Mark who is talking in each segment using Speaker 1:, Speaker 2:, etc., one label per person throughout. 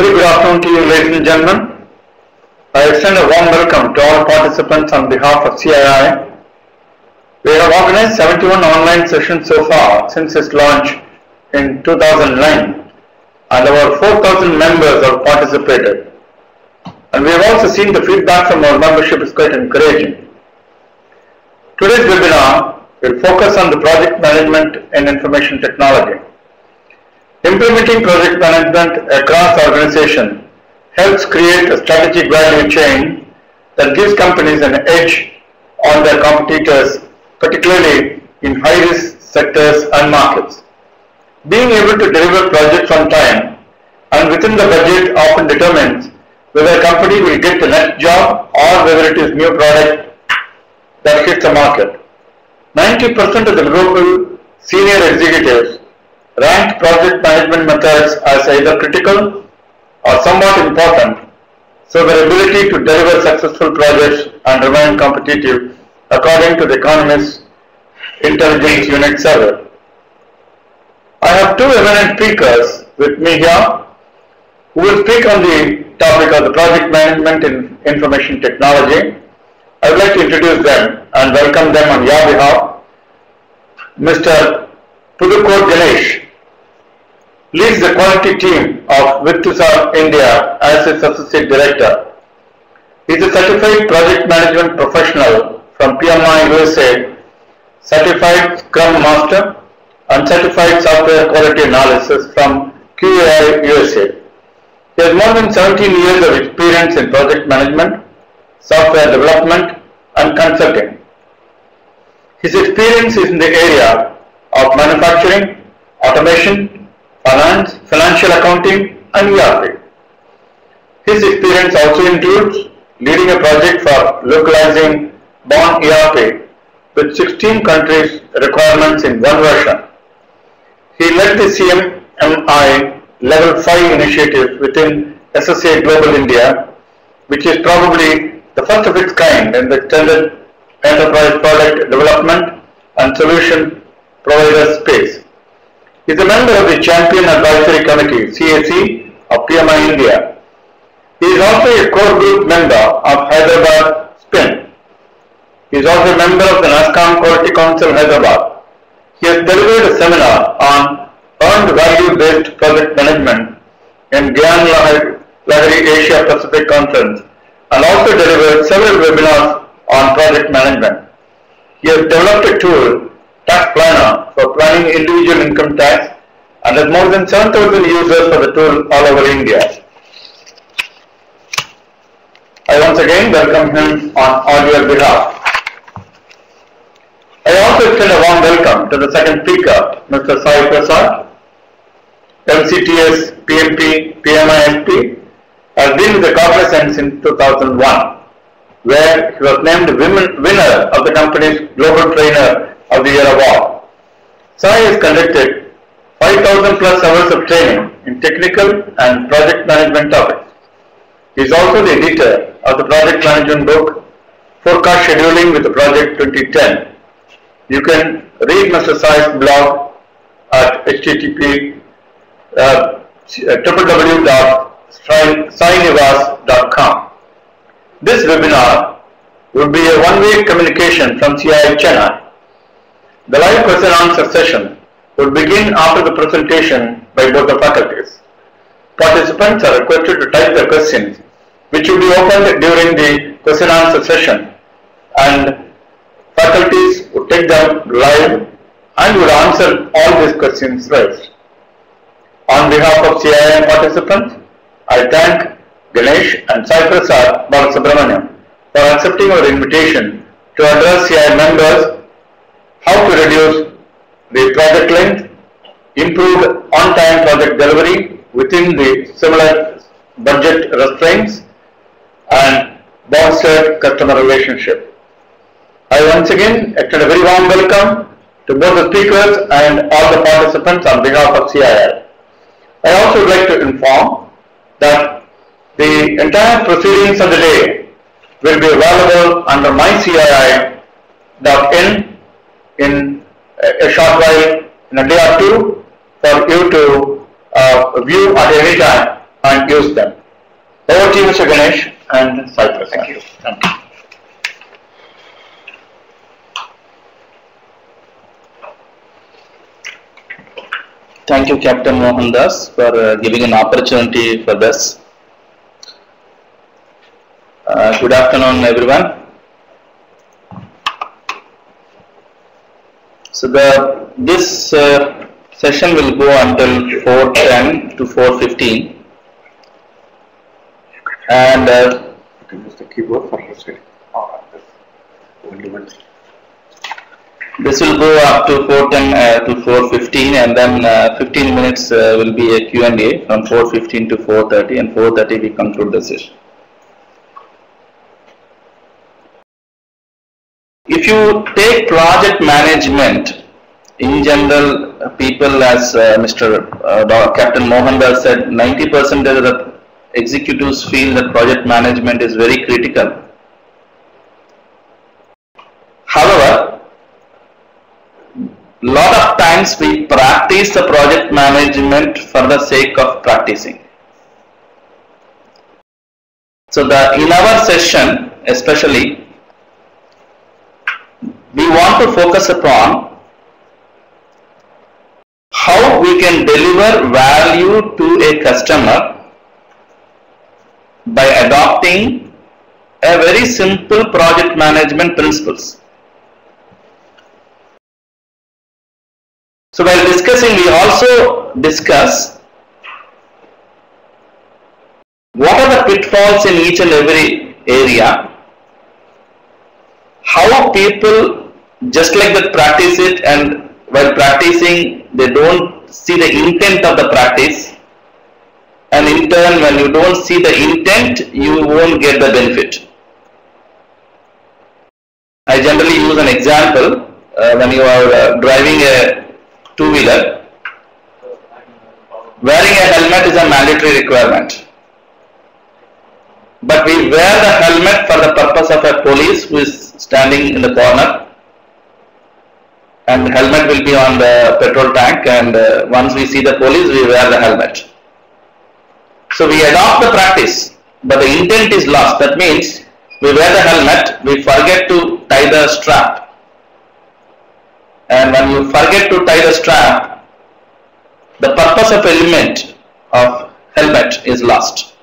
Speaker 1: Very good afternoon to you, ladies and gentlemen. I extend a warm welcome to all participants on behalf of CII. We have organized 71 online sessions so far since its launch in 2009, and about 4,000 members have participated. And we have also seen the feedback from our membership is quite encouraging. Today's webinar will focus on the project management in information technology. Implementing project management across the organization helps create a strategic value chain that gives companies an edge on their competitors, particularly in high-risk sectors and markets. Being able to deliver projects on time and within the budget often determines whether a company will get the next job or whether it is new product that hits the market. 90% of the global senior executives rank project management methods as either critical or somewhat important, so their ability to deliver successful projects and remain competitive according to the Economist Intelligence Unit survey. I have two eminent speakers with me here who will speak on the topic of the project management in information technology. I would like to introduce them and welcome them on your behalf. Mr. Ganesh leads the quality team of Virtusa India as its Associate Director. He is a certified project management professional from PMI USA, certified Scrum Master and certified software quality analysis from QAI USA. He has more than 17 years of experience in project management, software development and consulting. His experience is in the area of manufacturing, automation, finance, financial accounting and ERP. His experience also includes leading a project for localizing Born ERP with 16 countries requirements in one version. He led the CMMI Level 5 initiative within SSA Global India, which is probably the first of its kind in the extended enterprise product development and solution provider space. He is a member of the Champion Advisory Committee (CAC) of PMI India. He is also a core group member of Hyderabad SPIN. He is also a member of the NASSCOM Quality Council Hyderabad. He has delivered a seminar on earned value-based project management in Gyan Lahiri Asia Pacific Conference and also delivered several webinars on project management. He has developed a tool, Tax Planner, for planning individual income tax and has more than 7,000 users for the tool all over India. I once again welcome him on your behalf. I also extend a warm welcome to the second speaker, Mr. Sai Prasad, MCTS, PMP, PMISP, has been with the Cognizant since 2001, where he was named winner of the company's Global Trainer of the Year award. Sai has conducted 5,000 plus hours of training in technical and project management topics. He is also the editor of the project management book, Forecast Scheduling with the Project 2010. You can read Mr. Sai's blog at www.sainivas.com. This webinar will be a one-way communication from Cli-Chennai. The live question and answer session will begin after the presentation by both the faculties. Participants are requested to type their questions, which will be opened during the question and answer session, and faculties would take them live and would answer all these questions raised. On behalf of CII participants, I thank Ganesh and Sai Prasad Balasubramaniam for accepting our invitation to address CII members how to reduce the project length, improve on-time project delivery within the similar budget restraints, and bolster customer relationship. I once again extend a very warm welcome to both the speakers and all the participants on behalf of CII. I also would like to inform that the entire proceedings of the day will be available under mycii.in in a short while, in a day or two, for you to view at any time and use them. Over to you, Mr. Ganesh and Cyprus.
Speaker 2: Thank you. Thank you.
Speaker 3: Thank you, Captain Mohandas, for giving an opportunity for this. Good afternoon, everyone. So this session will go until 4:10 to 4:15, and
Speaker 2: You can use the keyboard for proceeding.
Speaker 3: this will go up to 4:10 to 4:15, and then 15 minutes will be a Q&A from 4:15 to 4:30, and 4:30 we conclude the session. If you take project management, in general, people, as Captain Mohandas said, 90% of the executives feel that project management is very critical. However, lot of times we practice the project management for the sake of practicing. So in our session, especially, we want to focus upon how we can deliver value to a customer by adopting a very simple project management principles. So while discussing, we also discuss what are the pitfalls in each and every area, how people just like that practice it, and while practicing they don't see the intent of the practice, and in turn when you don't see the intent you won't get the benefit. I generally use an example when you are driving a two-wheeler. Wearing a helmet is a mandatory requirement, but we wear the helmet for the purpose of a police who is standing in the corner, and the helmet will be on the petrol tank, and once we see the police we wear the helmet. So we adopt the practice, but the intent is lost. That means we wear the helmet, we forget to tie the strap, and when you forget to tie the strap, the purpose of element of helmet is lost.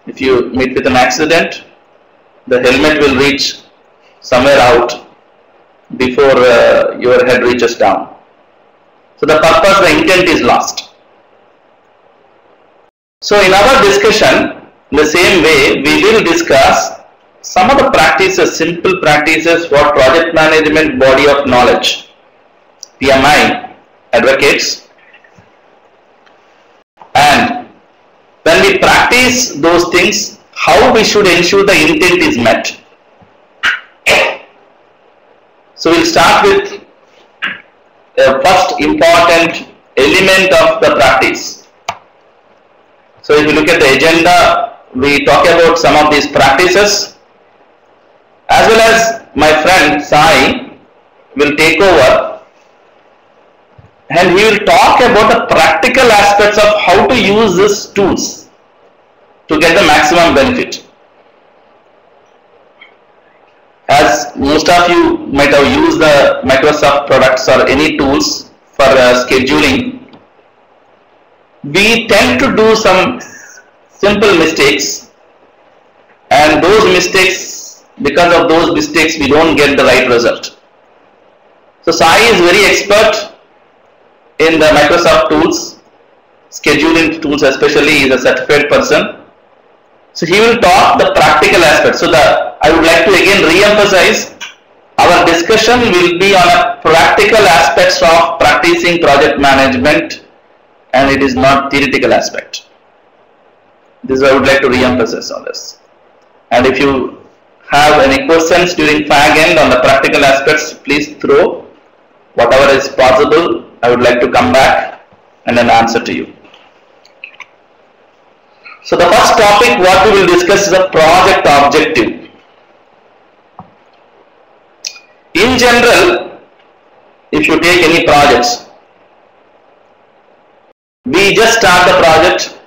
Speaker 3: If you meet with an accident, the helmet will reach somewhere out before your head reaches down. So the purpose, the intent is lost. So in our discussion, in the same way, we will discuss some of the practices, simple practices for project management body of knowledge, PMI, advocates, and when we practice those things, how we should ensure the intent is met. So we'll start with the first important element of the practice. So if you look at the agenda, we talk about some of these practices, as well as my friend Sai will take over and he will talk about the practical aspects of how to use these tools to get the maximum benefit. As most of you might have used the Microsoft products or any tools for scheduling, we tend to do some simple mistakes, and because of those mistakes we don't get the right result. So Sai is very expert in the Microsoft tools, scheduling tools especially. He is a certified person. So he will talk the practical aspects. So I would like to again re-emphasize, our discussion will be on a practical aspects of practicing project management, and it is not theoretical aspect. This I would like to re-emphasize on this. And if you have any questions during fag end on the practical aspects, please throw whatever is possible. I would like to come back and then answer to you. So the first topic what we will discuss is a project objective. In general, if you take any projects, we just start the project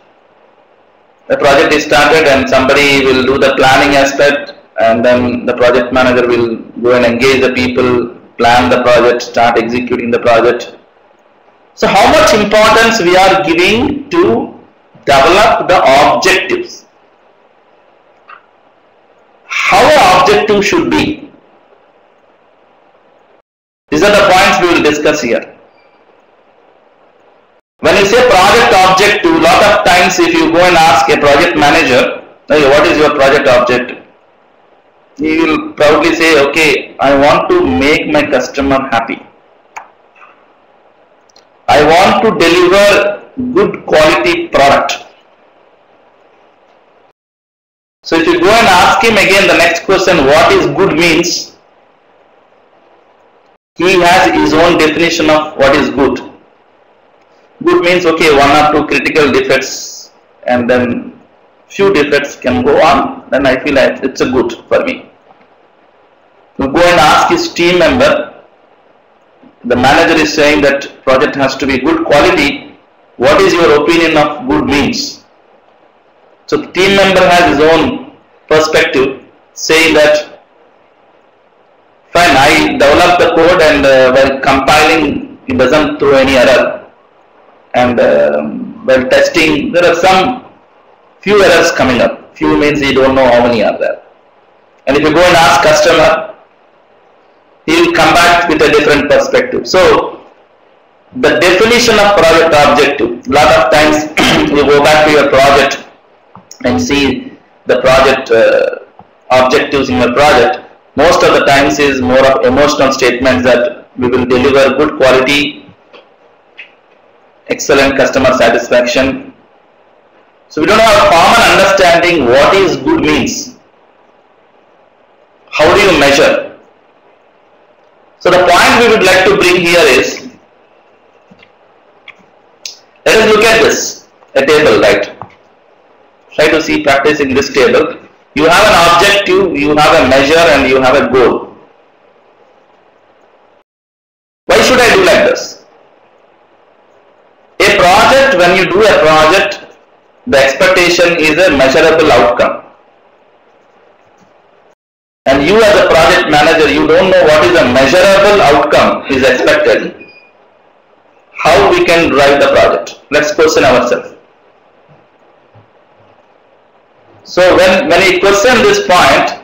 Speaker 3: The project is started and somebody will do the planning aspect, and then the project manager will go and engage the people, plan the project, start executing the project. So how much importance we are giving to develop the objectives? How an objective should be? These are the points we will discuss here. When you say project objective, a lot of times if you go and ask a project manager, hey, what is your project objective? He will proudly say, okay, I want to make my customer happy. I want to deliver good quality product. So if you go and ask him again the next question, what is good means, he has his own definition of what is good. Good means, okay, one or two critical defects and then few defects can go on, then I feel like it's a good for me. You go and ask his team member, the manager is saying that project has to be good quality, what is your opinion of good means? So the team member has his own perspective, saying that fine, I developed the code and while compiling it doesn't throw any error, and while testing there are some few errors coming up. Few means you don't know how many are there. And if you go and ask customer, he will come back with a different perspective. So the definition of project objective, lot of times you go back to your project and see the project objectives in your project, most of the times is more of emotional statements that we will deliver good quality, excellent customer satisfaction. So we don't have a common understanding what is good means. How do you measure? So the point we would like to bring here is, let us look at this, a table, right? Try to see practice in this table. You have an objective, you have a measure, and you have a goal. Why should I do like this? A project, when you do a project, the expectation is a measurable outcome. And you as a project manager, you don't know what is a measurable outcome is expected. How we can drive the project? Let's question ourselves. So when we question this point,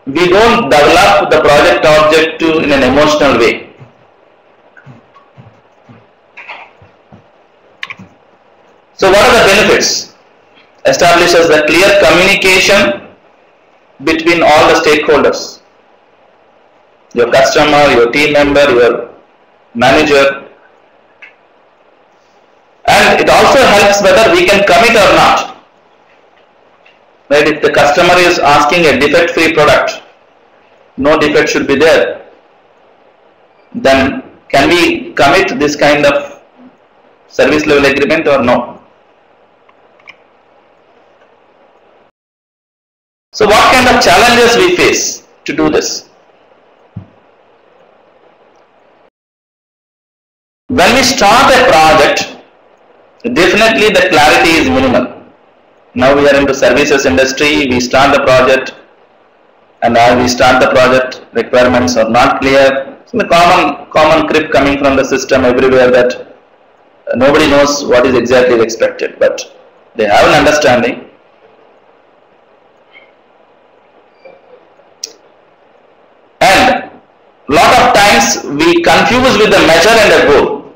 Speaker 3: we don't develop the project objective in an emotional way. So what are the benefits? Establishes the clear communication between all the stakeholders. Your customer, your team member, your manager. And it also helps whether we can commit or not. Right? If the customer is asking a defect-free product, no defect should be there, then can we commit this kind of service level agreement or no? So what kind of challenges we face to do this? When we start a project, definitely the clarity is minimal. Now we are into services industry, we start the project, and as we start the project, requirements are not clear. So the common creep coming from the system everywhere that nobody knows what is exactly expected, but they have an understanding. And lot of times we confuse with the measure and a goal.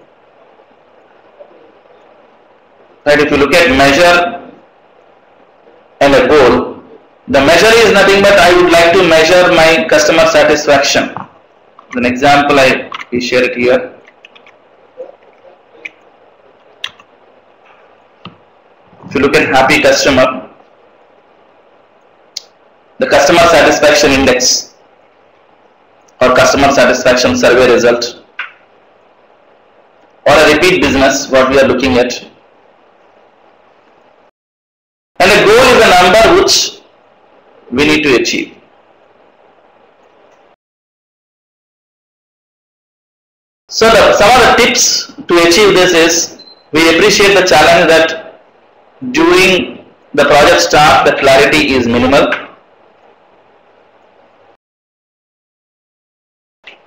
Speaker 3: Right? If you look at measure and a goal, the measure is nothing but I would like to measure my customer satisfaction. An example I share it here. If you look at happy customer, the customer satisfaction index or customer satisfaction survey result, or a repeat business, what we are looking at. And a goal is a number which we need to achieve. So some of the tips to achieve this is, we appreciate the challenge that during the project starts, the clarity is minimal.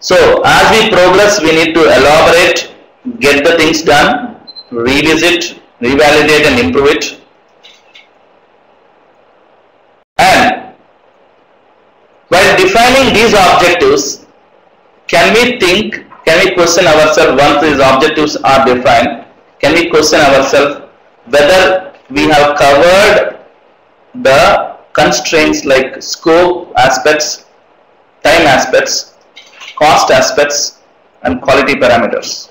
Speaker 3: So as we progress, we need to elaborate, get the things done, revisit, revalidate and improve it. And while defining these objectives, can we question ourselves once these objectives are defined, can we question ourselves whether we have covered the constraints like scope aspects, time aspects, cost aspects and quality parameters.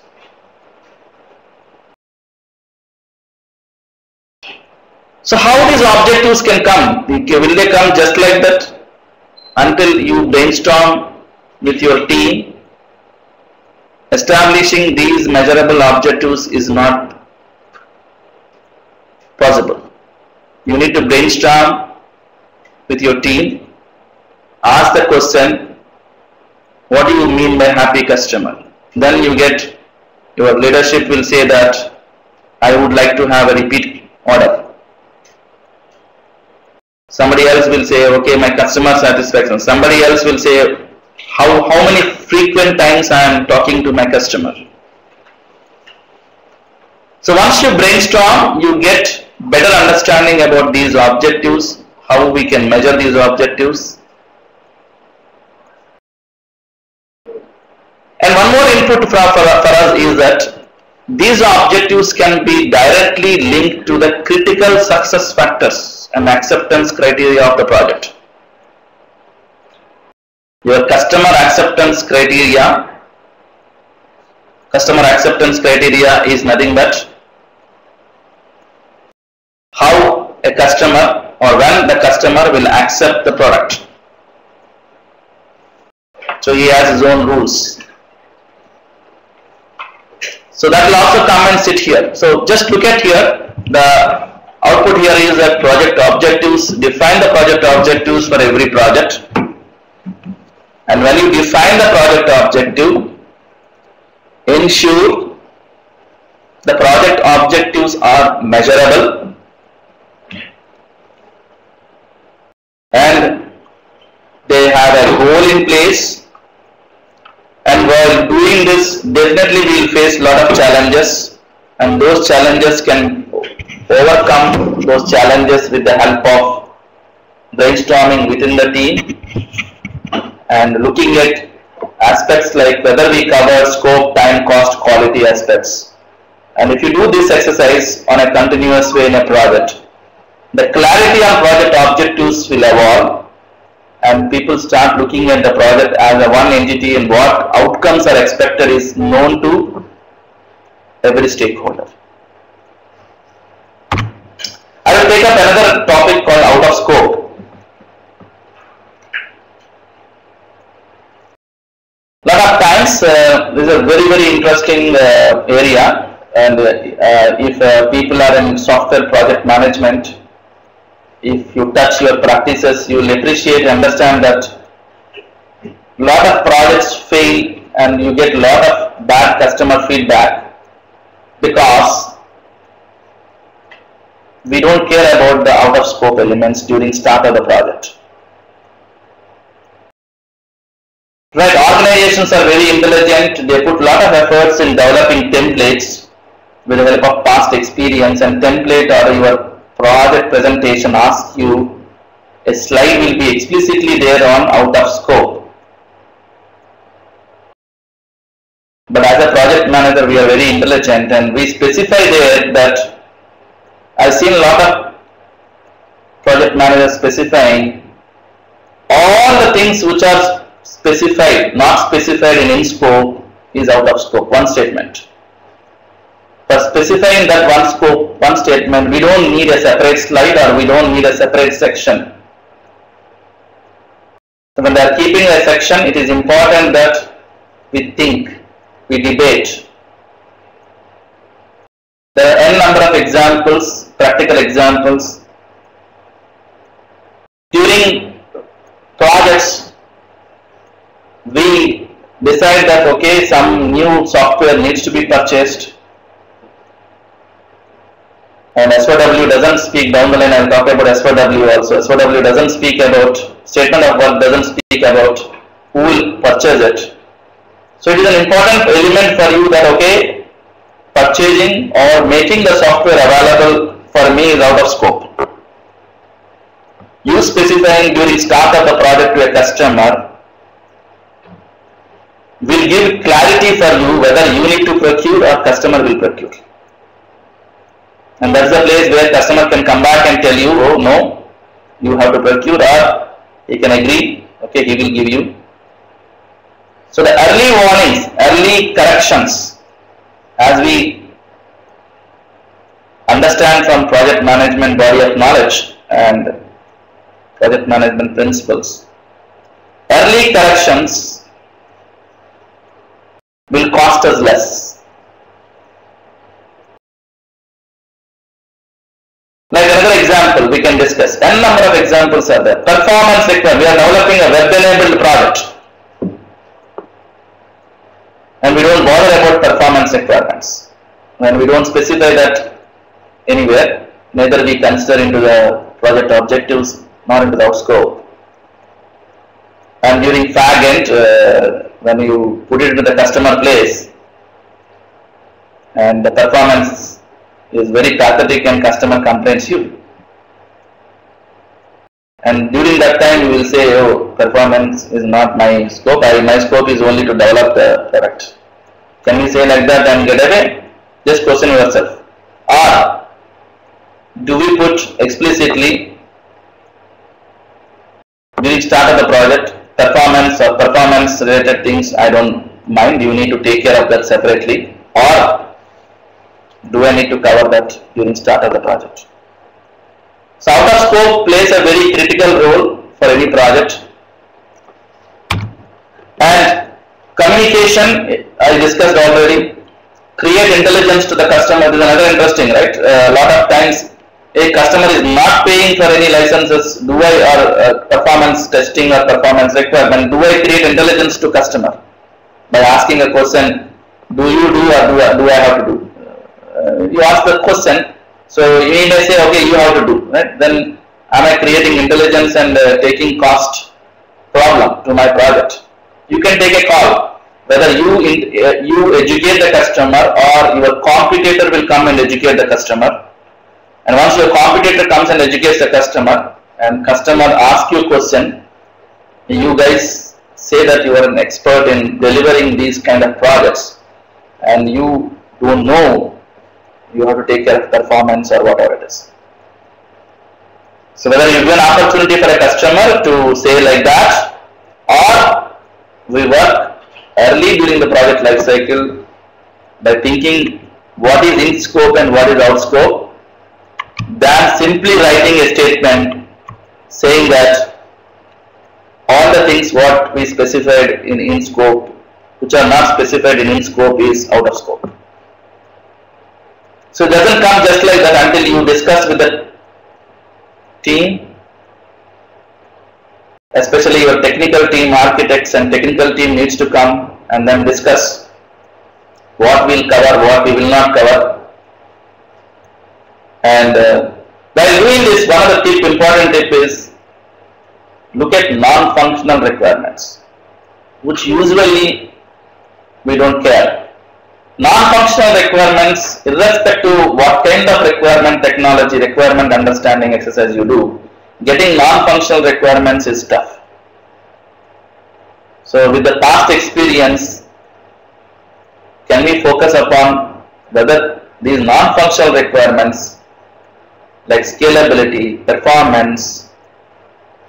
Speaker 3: So how these objectives can come? Will they come just like that? Until you brainstorm with your team, establishing these measurable objectives is not possible. You need to brainstorm with your team, ask the question, what do you mean by happy customer? Then your leadership will say that I would like to have a repeat order. Somebody else will say, okay, my customer satisfaction. Somebody else will say, how many frequent times I am talking to my customer. So once you brainstorm, you get better understanding about these objectives, how we can measure these objectives. And one more input for us is that these objectives can be directly linked to the critical success factors and acceptance criteria of the project. Your customer acceptance criteria is nothing but how a customer or when the customer will accept the product. So he has his own rules. So that will also come and sit here. So just look at here, the output here is that project objectives, define the project objectives for every project. And when you define the project objective, ensure the project objectives are measurable and they have a goal in place. And while doing this, definitely we will face a lot of challenges, and those challenges can overcome those challenges with the help of brainstorming within the team and looking at aspects like whether we cover scope, time, cost, quality aspects. And if you do this exercise on a continuous way in a project, the clarity on project objectives will evolve and people start looking at the project as a one entity, and what outcomes are expected is known to every stakeholder. I will take up another topic called out of scope. Lot of times this is a very interesting area, and if people are in software project management, if you touch your practices, you will appreciate and understand that lot of projects fail and you get lot of bad customer feedback because we don't care about the out of scope elements during start of the project. Right, organizations are very intelligent, they put lot of efforts in developing templates with the help of past experience, and template or your project presentation asks you a slide will be explicitly there on out of scope. But as a project manager, we are very intelligent and we specify there that I've seen a lot of project managers specifying all the things which are specified, not specified in scope is out of scope, one statement. For specifying that one scope, one statement, we don't need a separate slide or we don't need a separate section. So when they are keeping a section, it is important that we think, we debate. There are n number of examples, practical examples. During projects, we decide that okay, some new software needs to be purchased. And SOW doesn't speak, down the line I'll talk about SOW also. SOW doesn't speak about, statement of work doesn't speak about who will purchase it. So it is an important element for you that, okay, purchasing or making the software available for me is out of scope. You specifying during start of the project to a customer will give clarity for you whether you need to procure or customer will procure. And that's the place where customer can come back and tell you, oh no, you have to procure, or he can agree, okay, he will give you. So the early warnings, early corrections, as we understand from project management body of knowledge and project management principles, early corrections will cost us less. Like another example we can discuss. N number of examples are there. Performance requirement. We are developing a web-enabled project, and we don't bother about performance requirements. When we don't specify that anywhere, neither we consider into the project objectives nor into the scope. And during fag end, when you put it into the customer place, and the performance is very pathetic and customer complains you. And during that time you will say, oh, performance is not my scope, my scope is only to develop the product. Can we say like that and get away? Just question yourself. Or do we put explicitly during start of the project, performance or performance related things I don't mind, you need to take care of that separately, or do I need to cover that during start of the project? So out of scope plays a very critical role for any project. And communication, I discussed already. Create intelligence to the customer is another interesting, right? A lot of times a customer is not paying for any licenses. Do I, or performance testing or performance requirement, do I create intelligence to customer by asking a question, do you do or do I have to do? You ask the question, so you may say, okay, you have to do, right? Then am I creating intelligence and taking cost problem to my project? You can take a call whether you educate the customer or your competitor will come and educate the customer. And once your competitor comes and educates the customer and customer asks you a question, you guys say that you are an expert in delivering these kind of projects and you don't know, you have to take care of performance or whatever it is. So whether you give an opportunity for a customer to say like that, or we work early during the project life cycle by thinking what is in scope and what is out scope, than simply writing a statement saying that all the things what we specified in scope, which are not specified in scope, is out of scope. So it doesn't come just like that until you discuss with the team, especially your technical team, architects and technical team needs to come and then discuss what we'll cover, what we will not cover. And while doing this, one of the important tip is look at non-functional requirements, which usually we don't care. Non-functional requirements, irrespective of what kind of requirement technology, requirement understanding exercise you do, getting non-functional requirements is tough. So with the past experience, can we focus upon whether these non-functional requirements like scalability, performance,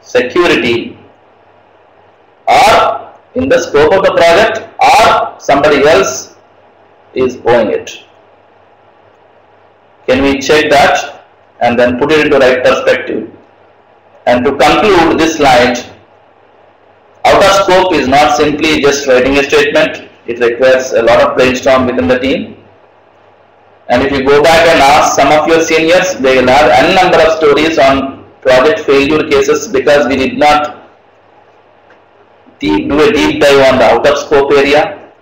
Speaker 3: security are in the scope of the project or somebody else is owing it? Can we check that and then put it into right perspective? And to conclude this slide, out of scope is not simply just writing a statement. It requires a lot of brainstorm within the team. And if you go back and ask some of your seniors, they will have n number of stories on project failure cases because we did not do a deep dive on the out of scope area.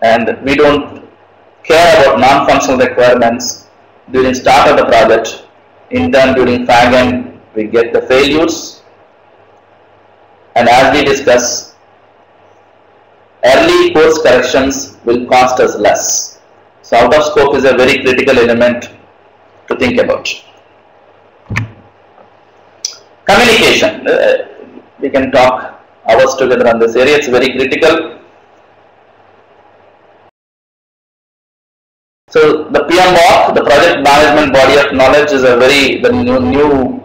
Speaker 3: And we don't care about non-functional requirements, during start of the project. In turn, during fag end, we get the failures. And as we discuss, early course corrections will cost us less. So out of scope is a very critical element to think about. Communication. We can talk hours together on this area. It's very critical. So the PMBOK, the project management body of knowledge, is a the new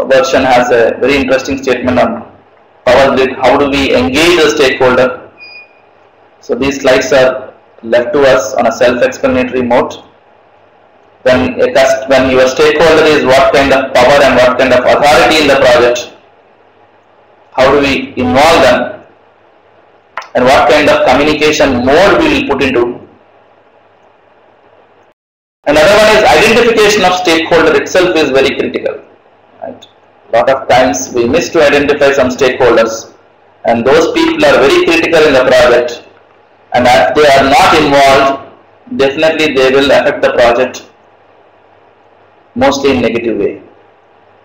Speaker 3: version has a very interesting statement on power grid. How do we engage the stakeholder? So these slides are left to us on a self-explanatory mode. When your stakeholder is what kind of power and what kind of authority in the project, how do we involve them, and what kind of communication mode we will put into. Another one is identification of stakeholder itself is very critical. Right? A lot of times we miss to identify some stakeholders, and those people are very critical in the project, and if they are not involved, definitely they will affect the project mostly in negative way.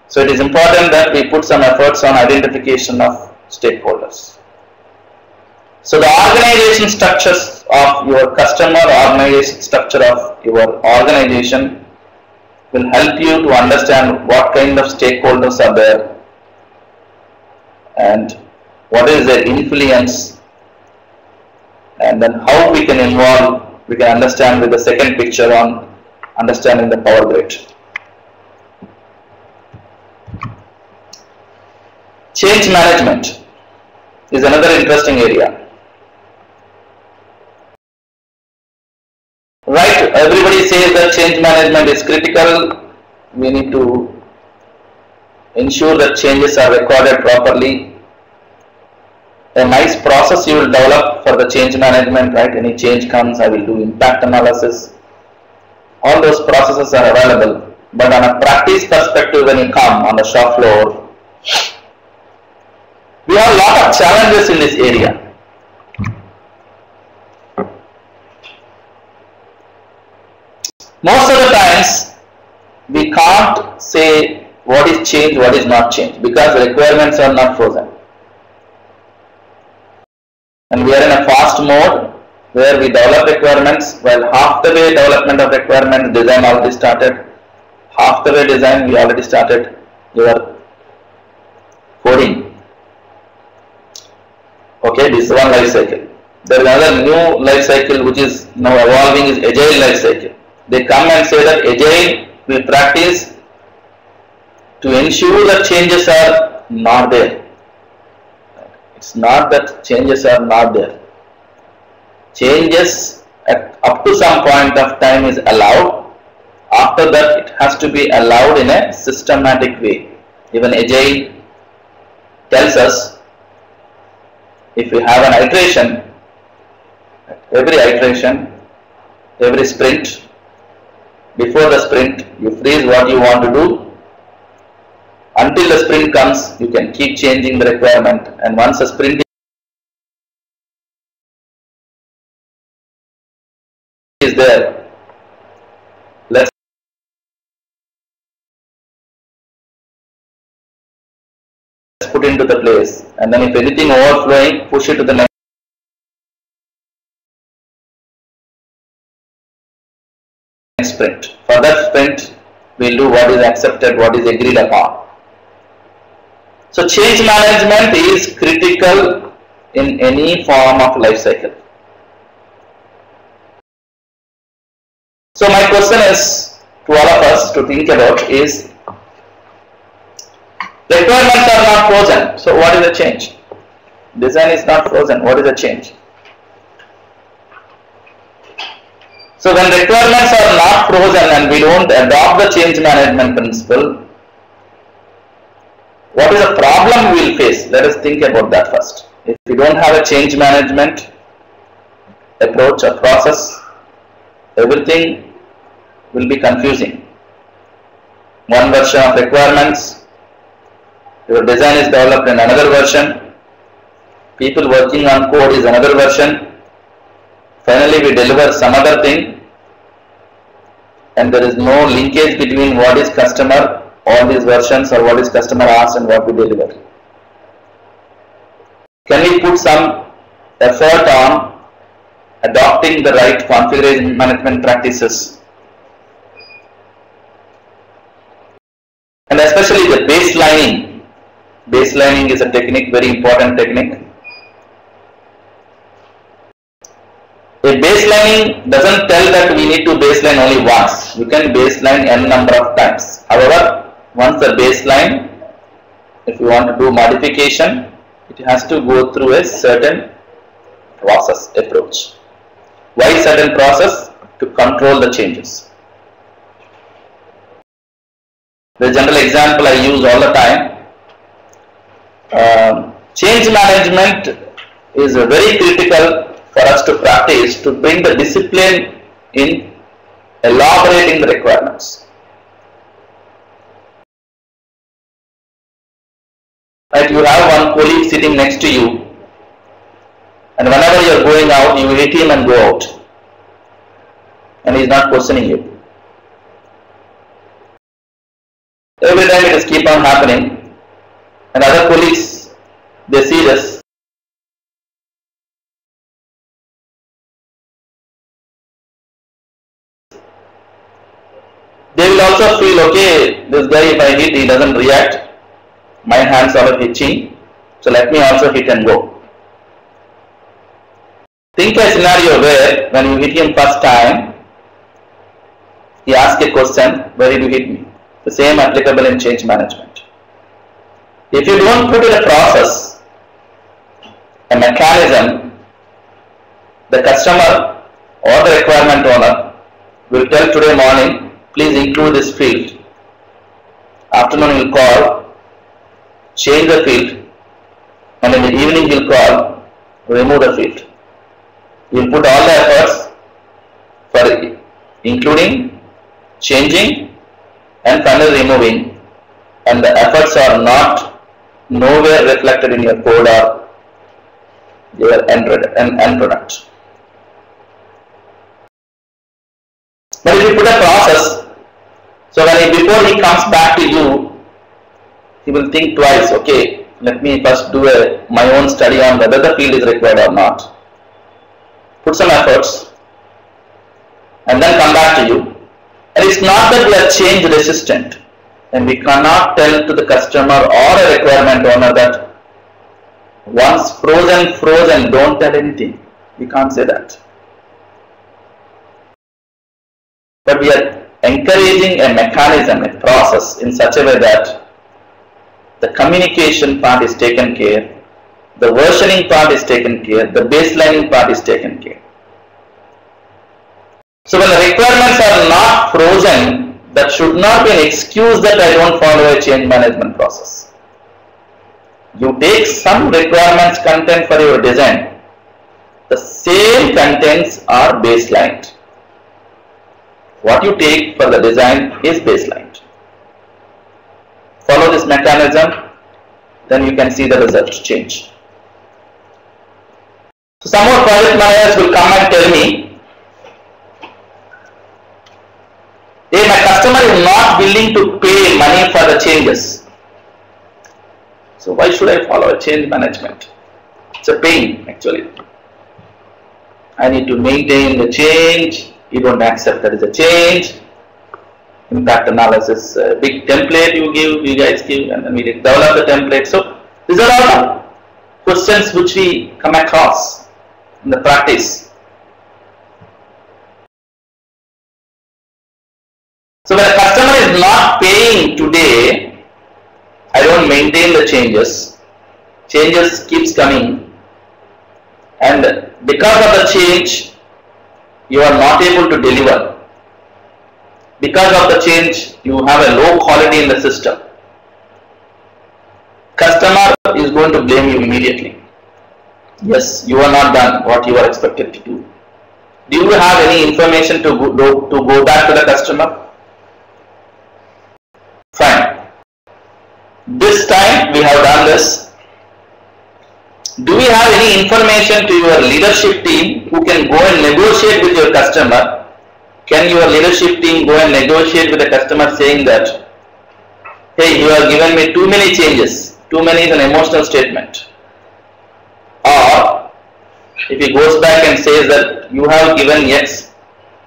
Speaker 3: So it is important that we put some efforts on identification of stakeholders. So the organization structures of your customer, organization structure of your organization will help you to understand what kind of stakeholders are there and what is their influence, and then how we can involve, we can understand with the second picture on understanding the power grid. Change management is another interesting area. Right, everybody says that change management is critical. We need to ensure that changes are recorded properly. A nice process you will develop for the change management, right? Any change comes, I will do impact analysis. All those processes are available. But on a practice perspective, when you come on the shop floor, we have a lot of challenges in this area. Most of the times, we can't say what is changed, what is not changed, because the requirements are not frozen. And we are in a fast mode where we develop requirements, while half the way development of requirements, design already started. Half the way design, we already started your coding. Okay, this is one life cycle. There is another new life cycle which is now evolving, is agile life cycle. They come and say that agile we practice to ensure that changes are not there. It's not that changes are not there. Changes up to some point of time is allowed. After that, it has to be allowed in a systematic way. Even agile tells us, if we have an iteration, every sprint, before the sprint, you freeze what you want to do. Until the sprint comes, you can keep changing the requirement, and once the sprint is there, let's put into the place, and then if anything overflowing, push it to the next sprint. For that sprint, we'll do what is accepted, what is agreed upon. So change management is critical in any form of life cycle. So my question is to all of us to think about is, requirements are not frozen. So what is the change? Design is not frozen. What is the change? So when requirements are not frozen and we don't adopt the change management principle, what is the problem we will face? Let us think about that first. If we don't have a change management approach or process, everything will be confusing. One version of requirements, your design is developed in another version, people working on code is another version, finally we deliver some other thing, and there is no linkage between what is customer, all these versions, or what is customer asked and what we deliver. Can we put some effort on adopting the right configuration management practices? And especially the baselining. Baselining is a technique, very important technique. A baselining doesn't tell that we need to baseline only once. You can baseline n number of times. However, once the baseline, if you want to do modification, it has to go through a certain process approach. Why certain process? To control the changes. The general example I use all the time. Change management is very critical for us to practice to bring the discipline in elaborating the requirements. Right, you have one colleague sitting next to you, and whenever you are going out, you hit him and go out, and he is not questioning you. Every time it is keep on happening, and other colleagues, they see this. They will also feel, okay, this guy, if I hit, he doesn't react. My hands are itching, so let me also hit and go. Think a scenario where when you hit him first time, he asks a question, where did you hit me? The same applicable in change management. If you don't put in a process, a mechanism, the customer or the requirement owner will tell today morning, please include this field. Afternoon he will call, change the field, and in the evening he will call, remove the field. You will put all the efforts for including, changing, and finally removing, and the efforts are not nowhere reflected in your code or your end product. But if you put a process, so before he comes back to you, he will think twice, okay, let me first do my own study on whether the field is required or not. Put some efforts and then come back to you. And it's not that we are change resistant, and we cannot tell to the customer or a requirement owner that once frozen, don't tell anything. We can't say that. But we are encouraging a mechanism, a process in such a way that the communication part is taken care, the versioning part is taken care, the baselining part is taken care. So when the requirements are not frozen, that should not be an excuse that I don't follow a change management process. You take some requirements content for your design, the same contents are baselined. What you take for the design is baselined. Follow this mechanism, then you can see the results change. So some more project managers will come and tell me, hey, my customer is not willing to pay money for the changes. So why should I follow a change management? It's a pain actually. I need to maintain the change. You don't accept that is a change. Impact analysis, big template you guys give, and then we develop the template. So these are all the questions which we come across in the practice. So when a customer is not paying today, I don't maintain the changes. Changes keeps coming, and because of the change, you are not able to deliver. Because of the change, you have a low quality in the system. Customer is going to blame you immediately. Yes, you are not done what you are expected to do. Do you have any information to go back to the customer? Fine. This time we have done this. Do we have any information to your leadership team who can go and negotiate with your customer Can your leadership team go and negotiate with the customer saying that, hey, you have given me too many changes, too many is an emotional statement. Or if he goes back and says that you have given X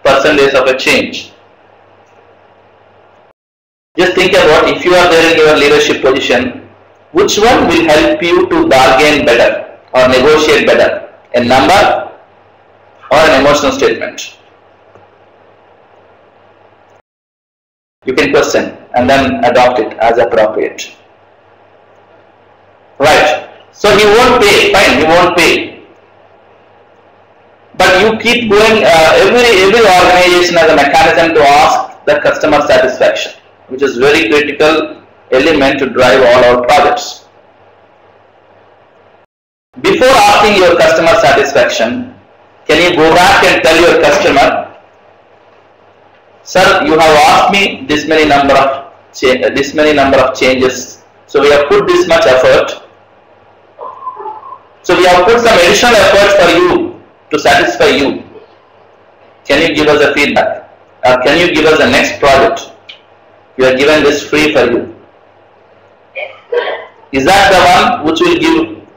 Speaker 3: percentage of a change. Just think about, if you are there in your leadership position, which one will help you to bargain better or negotiate better? A number or an emotional statement? You can question and then adopt it as appropriate. Right. So he won't pay, fine, he won't pay. But you keep going, every organization has a mechanism to ask the customer satisfaction, which is very critical element to drive all our projects. Before asking your customer satisfaction, can you go back and tell your customer, sir, you have asked me this many number of changes, so we have put this much effort. So we have put some additional effort for you to satisfy you. Can you give us a feedback? Or can you give us the next project? We are given this free for you. Is that the one which will give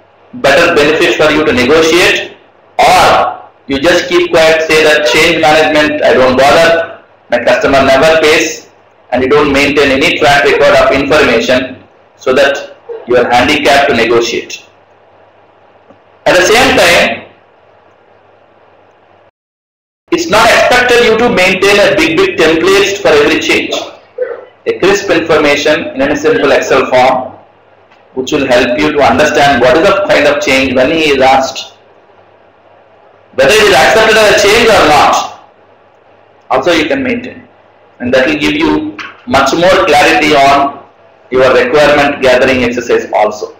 Speaker 3: better benefit for you to negotiate? Or you just keep quiet, say that change management, I don't bother, my customer never pays, and you don't maintain any track record of information so that you are handicapped to negotiate. At the same time, it's not expected you to maintain a big templates for every change. A crisp information in a simple Excel form which will help you to understand what is the kind of change when he is asked. Whether it is accepted as a change or not, also you can maintain. And that will give you much more clarity on your requirement gathering exercise also.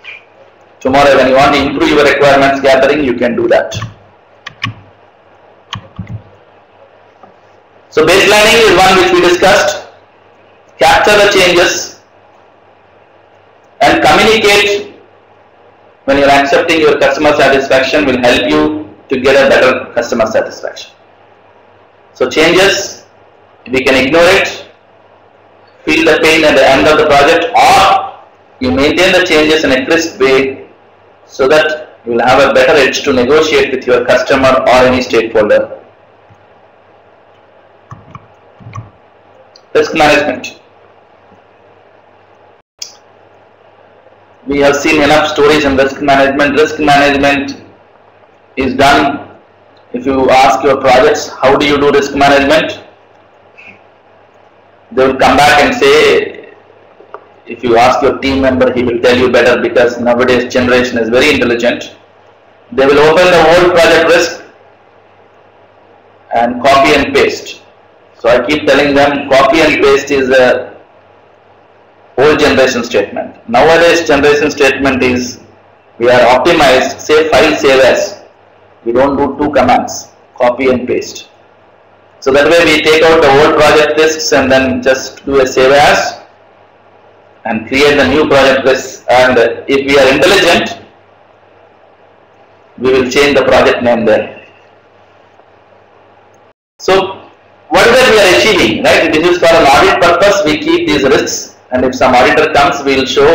Speaker 3: Tomorrow when you want to improve your requirements gathering, you can do that. So baselining is one which we discussed. Capture the changes and communicate when you are accepting your customer satisfaction will help you to get a better customer satisfaction. So changes, we can ignore it, feel the pain at the end of the project, or you maintain the changes in a crisp way so that you will have a better edge to negotiate with your customer or any stakeholder. Risk management. We have seen enough stories in risk management. Risk management is done. If you ask your projects, how do you do risk management? They will come back and say, if you ask your team member, he will tell you better because nowadays generation is very intelligent. They will open the whole project risk and copy and paste. So I keep telling them copy and paste is a old generation statement. Nowadays generation statement is we are optimized, say file save as. We don't do two commands, copy and paste. So that way we take out the old project risks and then just do a save as and create the new project risks. And if we are intelligent, we will change the project name there. So what is that we are achieving, right? This is for an audit purpose, we keep these risks, and if some auditor comes, we will show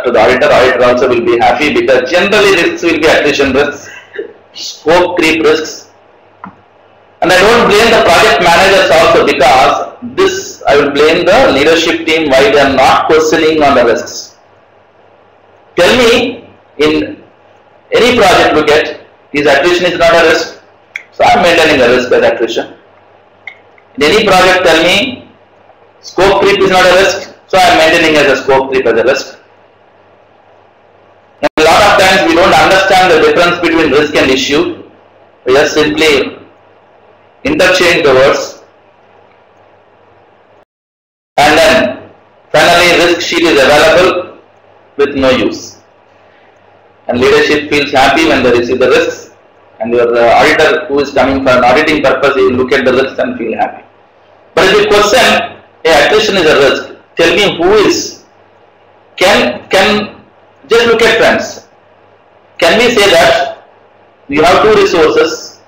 Speaker 3: to the auditor also will be happy because generally risks will be attrition risks, scope creep risks. And I don't blame the project managers also because this, I will blame the leadership team why they are not questioning on the risks. Tell me, in any project we get, is attrition is not a risk, so I am maintaining a risk as attrition. In any project tell me, scope creep is not a risk, so I am maintaining as a scope creep as a risk. And a lot of times we don't understand the difference between risk and issue. We just simply interchange the words. And then finally risk sheet is available with no use. And leadership feels happy when they receive the risks. And your auditor who is coming for an auditing purpose, he will look at the risks and feel happy. But if you question, hey, attrition is a risk, tell me who is, can just look at friends. Can we say that you have two resources?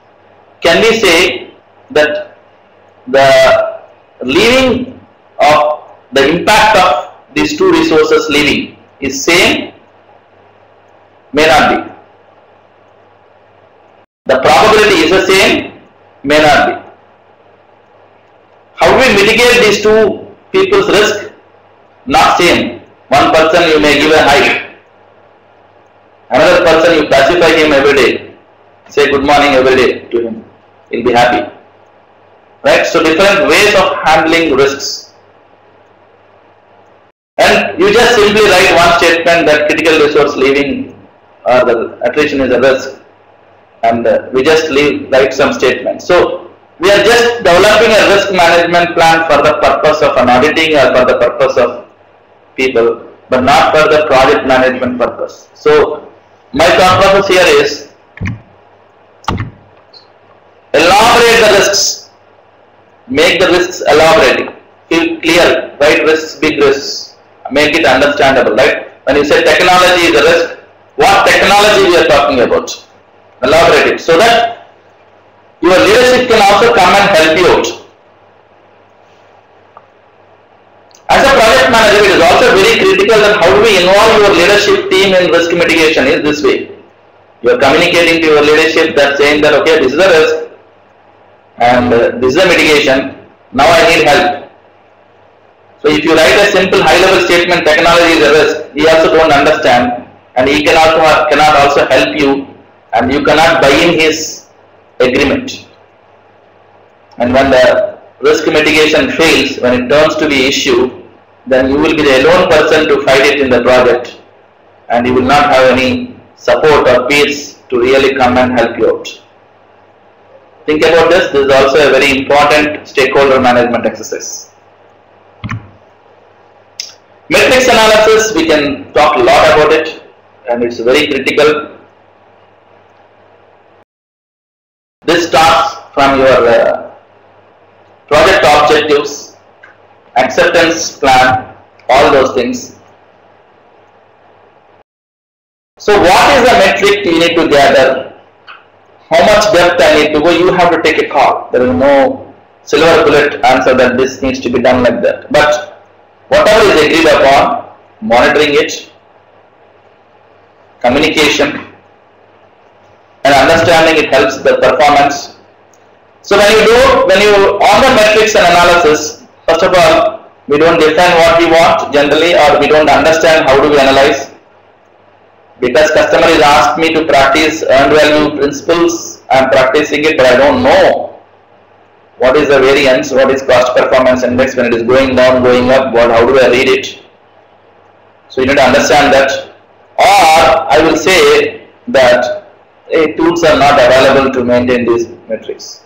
Speaker 3: Can we say that the leaving of the impact of these two resources leaving is same, may not be. The probability is the same, may not be. How do we mitigate these two people's risk? Not same. One person you may give a hike. Another person you classify him every day. Say good morning every day to him. He'll be happy. Right? So different ways of handling risks. And you just simply write one statement that critical resource leaving or the attrition is a risk. And we just write some statements. So we are just developing a risk management plan for the purpose of an auditing or for the purpose of people, but not for the project management purpose. So my thought process here is elaborate the risks, make the risks elaborate, feel clear, write risks, big risks, make it understandable, right? When you say technology is a risk, what technology we are talking about? Elaborate it so that your leadership can also come and help you out. As a project manager, it is also very critical that how do we involve your leadership team in risk mitigation is this way. You are communicating to your leadership that saying that okay, this is a risk and this is a mitigation, now I need help. So if you write a simple high level statement, technology is a risk, he also don't understand and he cannot also help you and you cannot buy in his agreement. And when the risk mitigation fails, when it turns to be issue, then you will be the alone person to fight it in the project and you will not have any support or peers to really come and help you out. Think about this. This is also a very important stakeholder management exercise. Metrics analysis, we can talk a lot about it and it's very critical. This starts from your project objectives, acceptance plan, all those things. So what is the metric you need to gather? How much depth I need to go? You have to take a call. There is no silver bullet answer that this needs to be done like that. But whatever is agreed upon, monitoring it, communication, and understanding it helps the performance. So when you on the metrics and analysis, first of all, we don't define what we want generally, or we don't understand how do we analyze. Because customer is asked me to practice earned value principles, I am practicing it, but I don't know what is the variance, what is cost performance index when it is going down, going up, how do I read it? So you need to understand that. Or I will say that tools are not available to maintain these metrics.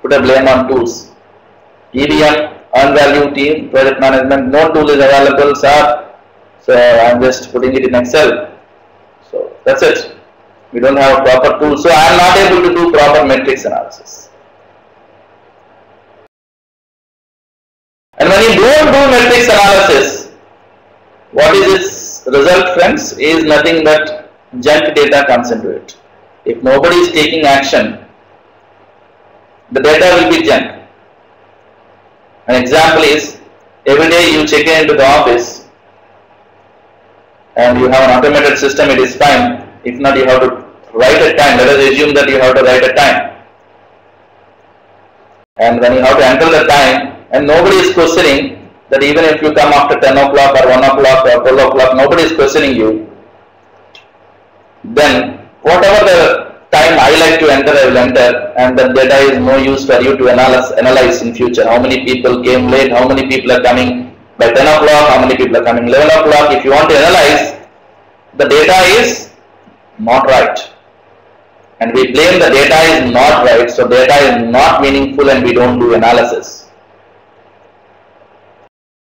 Speaker 3: Put a blame on tools. EVM, earned value team, project management, no tool is available, sir. So I am just putting it in Excel. So that's it. We don't have a proper tool. So I am not able to do proper metrics analysis. And when you don't do metrics analysis, what is its result, friends? Is nothing but junk data comes into it. If nobody is taking action, the data will be junk. An example is, every day you check in into the office and you have an automated system, it is fine. If not, you have to write a time. Let us assume that you have to write a time. And when you have to enter the time, and nobody is questioning that even if you come after 10 o'clock or 1 o'clock or 12 o'clock, nobody is questioning you. Then whatever the time I like to enter, I will enter, and the data is no use for you to analyze in future. How many people came late, how many people are coming by 10 o'clock, how many people are coming 11 o'clock. If you want to analyze, the data is not right. And we blame the data is not right, so data is not meaningful and we don't do analysis.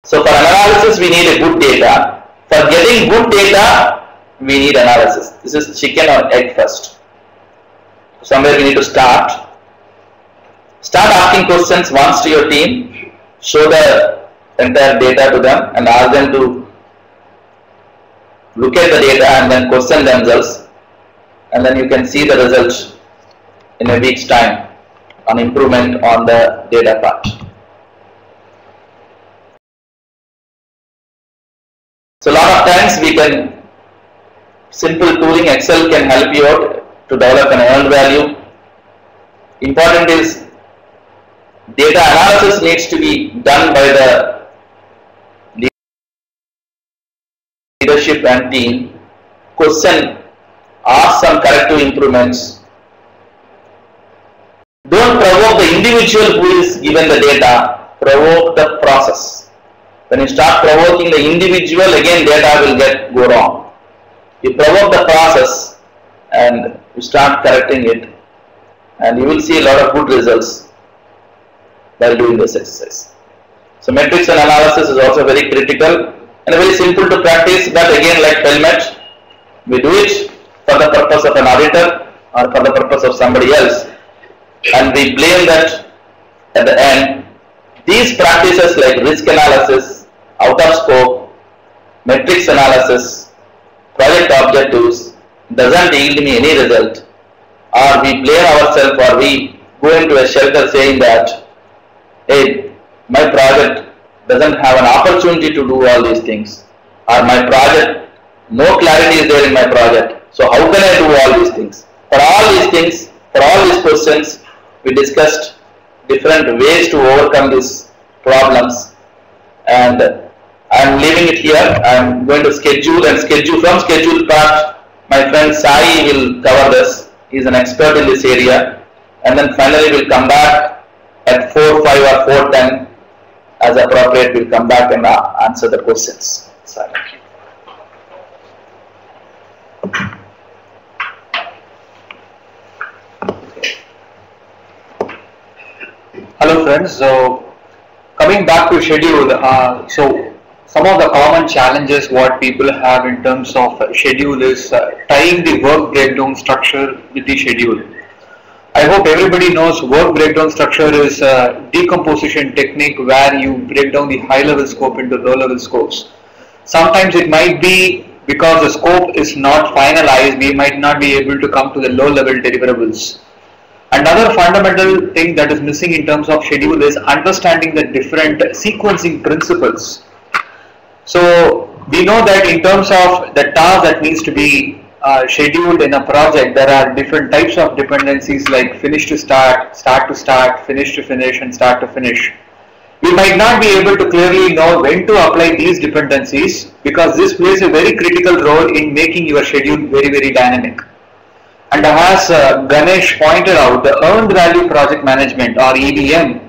Speaker 3: So for analysis, we need a good data. For getting good data, we need analysis. This is chicken or egg first. Somewhere we need to start. Start asking questions once to your team. Show the entire data to them and ask them to look at the data and then question themselves. And then you can see the result in a week's time on improvement on the data part. So a lot of times we can, simple tooling Excel can help you out to develop an earned value. Important is data analysis needs to be done by the leadership and team. Question, ask some corrective improvements. Don't provoke the individual who is given the data, provoke the process. When you start provoking the individual, again data will go wrong. You provoke the process and you start correcting it, and you will see a lot of good results while doing this exercise. So metrics and analysis is also very critical and very simple to practice, but again, like helmet, we do it for the purpose of an auditor or for the purpose of somebody else, and we blame that at the end. These practices like risk analysis, out of scope, metrics analysis, project objectives doesn't yield me any result, or we blame ourselves, or we go into a shelter saying that, hey, my project doesn't have an opportunity to do all these things, or my project, no clarity is there in my project, so how can I do all these things? For all these things, for all these questions, we discussed different ways to overcome these problems, and I am leaving it here. I am going to schedule from schedule part. My friend Sai will cover this. He is an expert in this area, and then finally we'll come back at 4, 5 or 4:10 as appropriate. We'll come back and answer the questions. Sai.
Speaker 4: Hello friends, so coming back to schedule, so some of the common challenges what people have in terms of schedule is tying the work breakdown structure with the schedule. I hope everybody knows work breakdown structure is a decomposition technique where you break down the high level scope into low level scopes. Sometimes it might be because the scope is not finalized, we might not be able to come to the low level deliverables. Another fundamental thing that is missing in terms of schedule is understanding the different sequencing principles. So we know that in terms of the task that needs to be scheduled in a project, there are different types of dependencies like finish to start, start to start, finish to finish, and start to finish. We might not be able to clearly know when to apply these dependencies because this plays a very critical role in making your schedule very, very dynamic. And as Ganesh pointed out, the earned value project management or EVM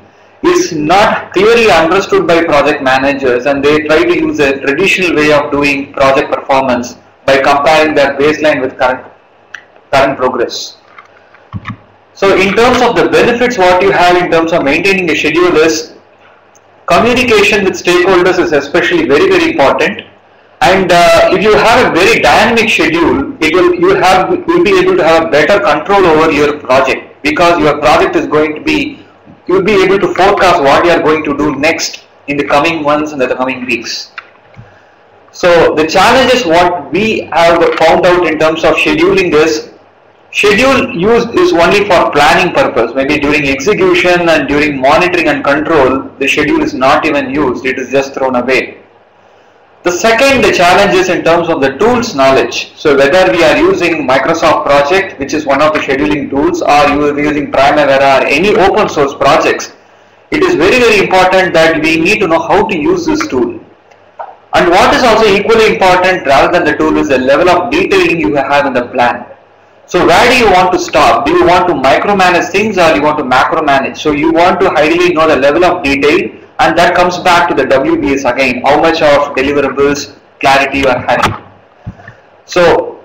Speaker 4: is not clearly understood by project managers, and they try to use a traditional way of doing project performance by comparing their baseline with current progress. So in terms of the benefits, what you have in terms of maintaining a schedule is communication with stakeholders is especially very, very important. And if you have a very dynamic schedule, you'll be able to have a better control over your project, because your project is going to be, you'll be able to forecast what you are going to do next in the coming months and the coming weeks. So the challenge is what we have found out in terms of scheduling is, schedule used is only for planning purpose. Maybe during execution and during monitoring and control, the schedule is not even used, it is just thrown away. The second challenge is in terms of the tools knowledge. So whether we are using Microsoft Project, which is one of the scheduling tools, or you are using Primavera or any open source projects, it is very, very important that we need to know how to use this tool. And what is also equally important rather than the tool is the level of detailing you have in the plan. So where do you want to stop? Do you want to micromanage things or you want to macro manage? So you want to ideally know the level of detail, and that comes back to the WBS again, how much of deliverables clarity you are having. So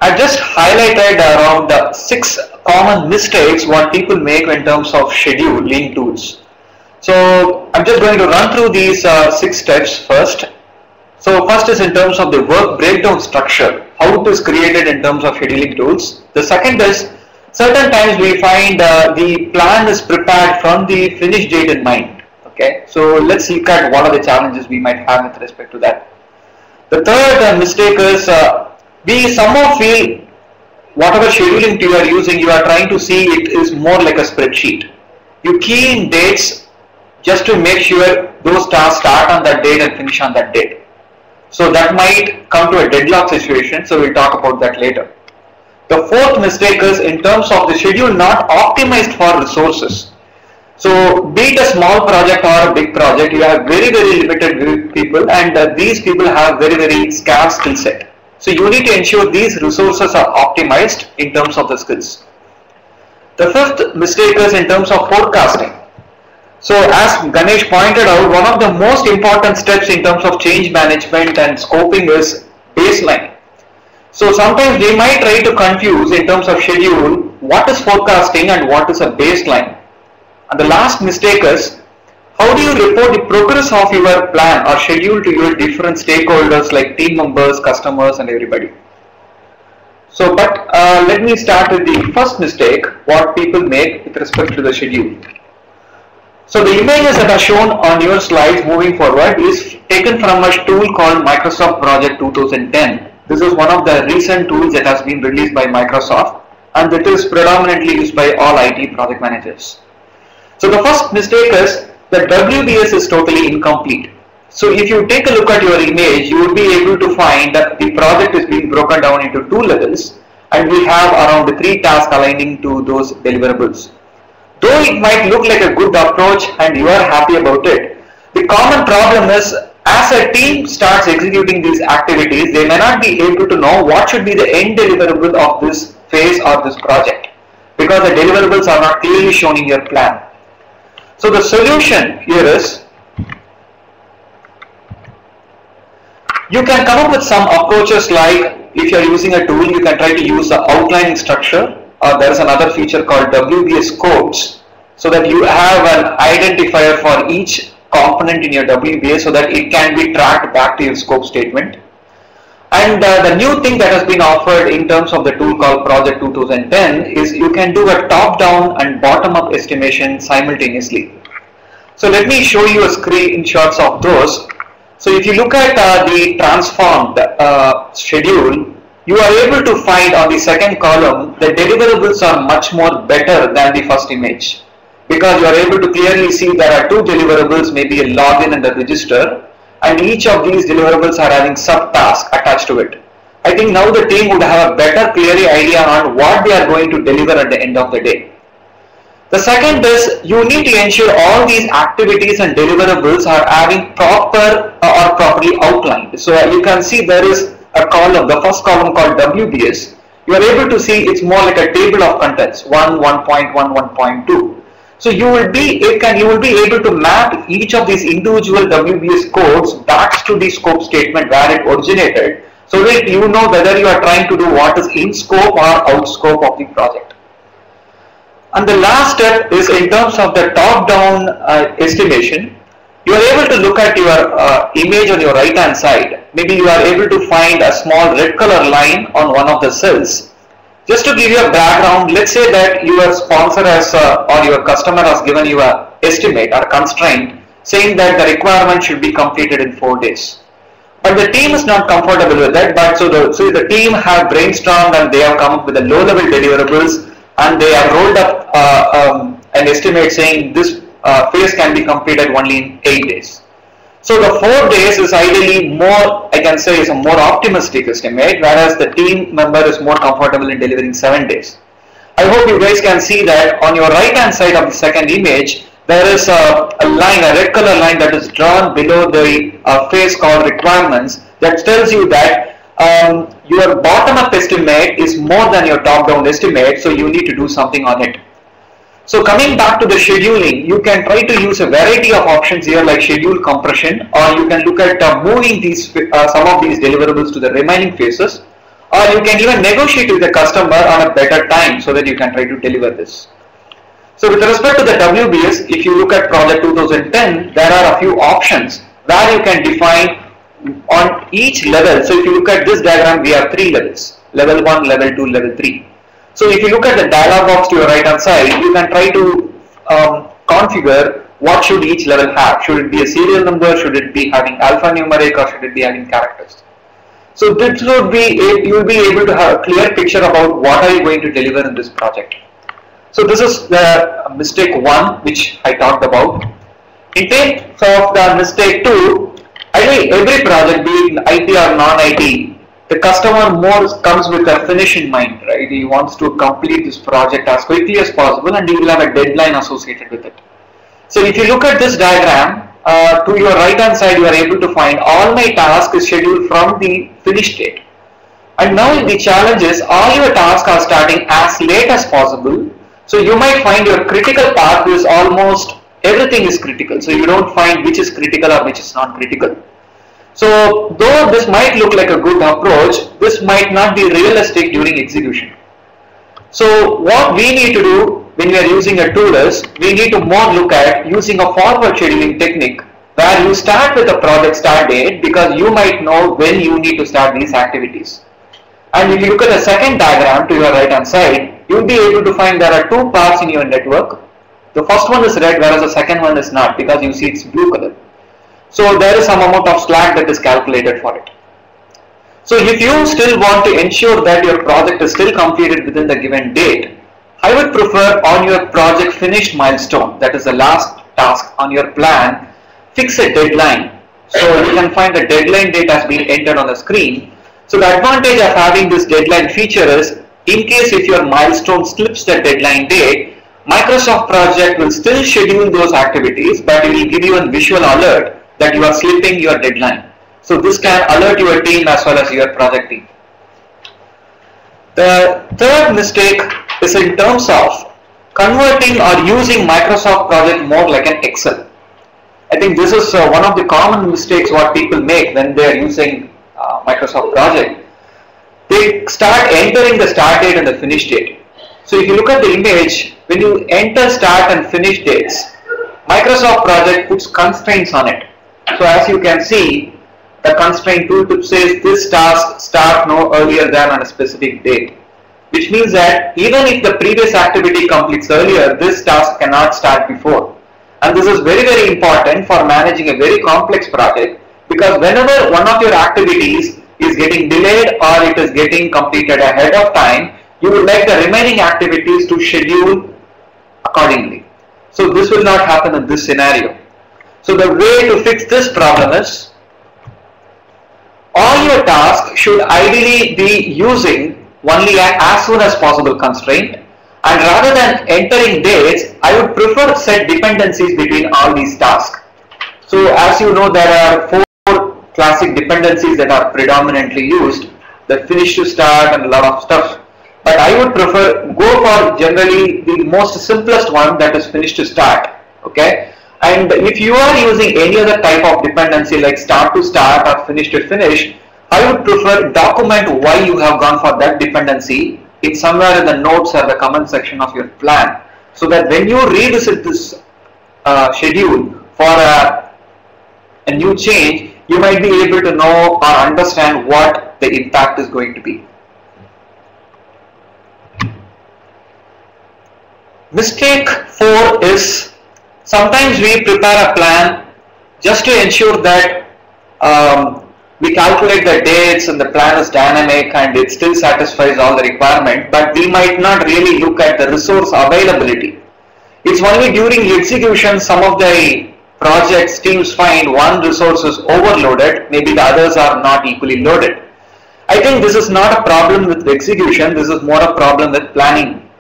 Speaker 4: I just highlighted around 6 common mistakes what people make in terms of scheduling tools. So I'm just going to run through these 6 steps first. So first is in terms of the work breakdown structure, how it is created in terms of scheduling tools. The second is, certain times we find the plan is prepared from the finish date in mind. Okay, so let's look at what are the challenges we might have with respect to that. The third mistake is we somehow feel whatever scheduling tool you are using, you are trying to see it is more like a spreadsheet. You key in dates just to make sure those tasks start on that date and finish on that date. So that might come to a deadlock situation, so we'll talk about that later. The fourth mistake is in terms of the schedule not optimized for resources. So be it a small project or a big project, you have very limited people, and these people have very scarce skill set. So you need to ensure these resources are optimized in terms of the skills. The fifth mistake is in terms of forecasting. So as Ganesh pointed out, one of the most important steps in terms of change management and scoping is baseline. So sometimes we might try to confuse in terms of schedule what is forecasting and what is a baseline. And the last mistake is, how do you report the progress of your plan or schedule to your different stakeholders like team members, customers and everybody. So let me start with the first mistake, what people make with respect to the schedule. So the images that are shown on your slides moving forward is taken from a tool called Microsoft Project 2010. This is one of the recent tools that has been released by Microsoft, and it is predominantly used by all IT project managers. So the first mistake is that WBS is totally incomplete. So if you take a look at your image, you will be able to find that the project is being broken down into 2 levels, and we have around 3 tasks aligning to those deliverables. Though it might look like a good approach and you are happy about it, the common problem is as a team starts executing these activities, they may not be able to know what should be the end deliverable of this phase or this project, because the deliverables are not clearly shown in your plan. So the solution here is, you can come up with some approaches like, if you are using a tool, you can try to use the outlining structure, or there is another feature called WBS codes, so that you have an identifier for each component in your WBS so that it can be tracked back to your scope statement. And the new thing that has been offered in terms of the tool called Project 2010 is you can do a top-down and bottom-up estimation simultaneously. So let me show you a screenshots of those. So if you look at the transformed schedule, you are able to find on the second column the deliverables are much more better than the first image, because you are able to clearly see there are 2 deliverables, maybe a login and a register, and each of these deliverables are having subtasks attached to it. I think now the team would have a better clear idea on what they are going to deliver at the end of the day. The second is, you need to ensure all these activities and deliverables are having properly outlined. So you can see there is a column, the first column called WBS. You are able to see it's more like a table of contents, 1, 1.1, 1.2. So you will be able to map each of these individual WBS codes back to the scope statement where it originated, so that you know whether you are trying to do what is in scope or out scope of the project. And the last step is in terms of the top-down estimation. You are able to look at your image on your right hand side. Maybe you are able to find a small red color line on one of the cells. Just to give you a background, let's say that your sponsor has or your customer has given you an estimate or constraint saying that the requirement should be completed in 4 days. But the team is not comfortable with that, but so the team have brainstormed and they have come up with the low level deliverables, and they have rolled up an estimate saying this phase can be completed only in 8 days. So the 4 days is ideally more, I can say, is a more optimistic estimate, whereas the team member is more comfortable in delivering 7 days. I hope you guys can see that on your right hand side of the second image, there is a line, a red color line that is drawn below the phase called requirements, that tells you that your bottom up estimate is more than your top down estimate, so you need to do something on it. So coming back to the scheduling, you can try to use a variety of options here like schedule compression, or you can look at moving these some of these deliverables to the remaining phases, or you can even negotiate with the customer on a better time so that you can try to deliver this. So with respect to the WBS, if you look at Project 2010, there are a few options where you can define on each level. So if you look at this diagram, we have 3 levels, level 1, level 2, level 3. So if you look at the dialog box to your right hand side, you can try to configure what should each level have. Should it be a serial number, should it be having alphanumeric, or should it be having characters? So this would be, you will be able to have a clear picture about what are you going to deliver in this project. So this is the mistake 1 which I talked about. In terms of the mistake 2, ideally every project, be it IT or non-IT, the customer more comes with a finish in mind, right? He wants to complete this project as quickly as possible and he will have a deadline associated with it. So if you look at this diagram, to your right hand side you are able to find all my tasks is scheduled from the finish date. And now the challenge is all your tasks are starting as late as possible. So you might find your critical path is almost everything is critical. So you don't find which is critical or which is not critical. So though this might look like a good approach, this might not be realistic during execution. So what we need to do when we are using a tool is, we need to more look at using a forward scheduling technique where you start with a project start date because you might know when you need to start these activities. And if you look at the second diagram to your right hand side, you will be able to find there are 2 parts in your network. The first one is red whereas the second one is not, because you see it's blue color. So there is some amount of slack that is calculated for it. So if you still want to ensure that your project is still completed within the given date, I would prefer on your project finished milestone, that is the last task on your plan, fix a deadline. So you can find the deadline date has been entered on the screen. So the advantage of having this deadline feature is, in case if your milestone slips the deadline date, Microsoft project will still schedule those activities, but it will give you a visual alert that you are slipping your deadline. So this can alert your team as well as your project team. The third mistake is in terms of converting or using Microsoft project more like an Excel. I think this is one of the common mistakes what people make when they are using Microsoft project. They start entering the start date and the finish date. So if you look at the image, when you enter start and finish dates, Microsoft project puts constraints on it. So as you can see, the constraint tooltip says this task start no earlier than on a specific date, which means that even if the previous activity completes earlier, this task cannot start before. And this is very important for managing a very complex project, because whenever one of your activities is getting delayed or it is getting completed ahead of time, you would like the remaining activities to schedule accordingly. So this will not happen in this scenario. So the way to fix this problem is, all your tasks should ideally be using only an as soon as possible constraint, and rather than entering dates, I would prefer set dependencies between all these tasks. So as you know, there are 4 classic dependencies that are predominantly used, the finish to start and a lot of stuff. But I would prefer go for generally the most simplest one, that is finish to start. Okay. And if you are using any other type of dependency like start to start or finish to finish, I would prefer document why you have gone for that dependency. It's somewhere in the notes or the comment section of your plan, so that when you revisit this schedule for a new change, you might be able to know or understand what the impact is going to be. Mistake 4 is, sometimes we prepare a plan just to ensure that we calculate the dates and the plan is dynamic and it still satisfies all the requirement, but we might not really look at the resource availability. It's only during execution some of the projects teams find one resource is overloaded, maybe the others are not equally loaded. I think this is not a problem with execution, this is more a problem with planning.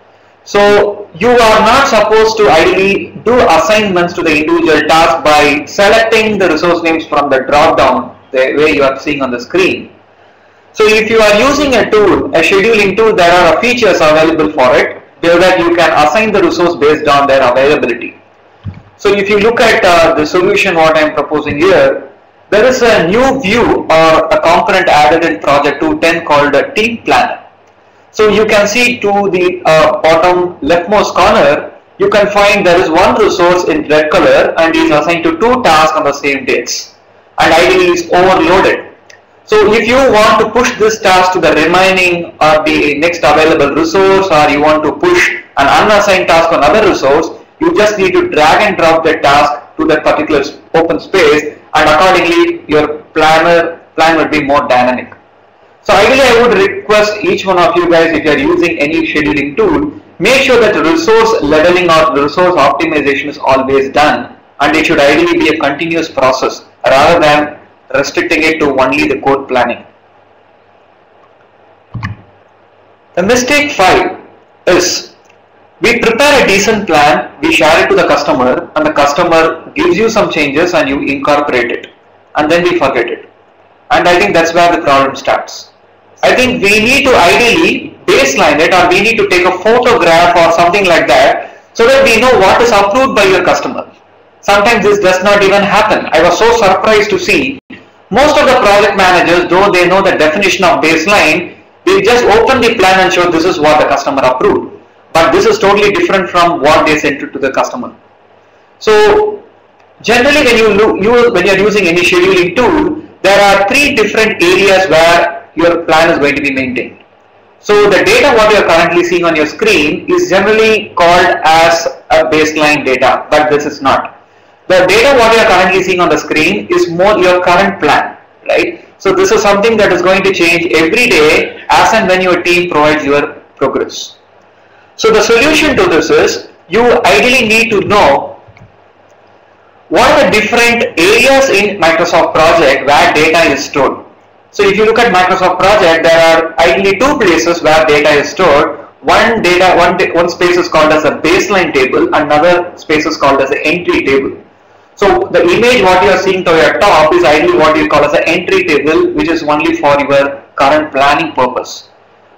Speaker 4: So you are not supposed to ideally do assignments to the individual task by selecting the resource names from the drop down the way you are seeing on the screen. So if you are using a tool, a scheduling tool, there are features available for it so that you can assign the resource based on their availability. So if you look at the solution what I am proposing here, there is a new view or a component added in project 210 called a team planner. So you can see to the bottom leftmost corner, you can find there is one resource in red color and is assigned to 2 tasks on the same dates, and ideally is overloaded. So if you want to push this task to the remaining or the next available resource, or you want to push an unassigned task on another resource, you just need to drag and drop the task to that particular open space, and accordingly your plan will be more dynamic. So ideally I would request each one of you guys, if you are using any scheduling tool, make sure that the resource leveling or the resource optimization is always done, and it should ideally be a continuous process rather than restricting it to only the code planning. The mistake 5 is we prepare a decent plan, we share it to the customer, and the customer gives you some changes and you incorporate it, and then we forget it. And I think that's where the problem starts. I think we need to ideally baseline it, or we need to take a photograph or something like that, so that we know what is approved by your customer. Sometimes this does not even happen. I was so surprised to see most of the project managers, though they know the definition of baseline, they just open the plan and show this is what the customer approved. But this is totally different from what they sent it to the customer. So generally when you are using any scheduling tool, there are 3 different areas where your plan is going to be maintained. So the data what you are currently seeing on your screen is generally called as a baseline data, but this is not. The data what you are currently seeing on the screen is more your current plan, right? So this is something that is going to change every day as and when your team provides your progress. So the solution to this is, you ideally need to know what are the different areas in Microsoft Project where data is stored. So if you look at Microsoft Project, there are ideally 2 places where data is stored. One space is called as a baseline table, another space is called as an entry table. So the image what you are seeing to your top is ideally what you call as an entry table, which is only for your current planning purpose.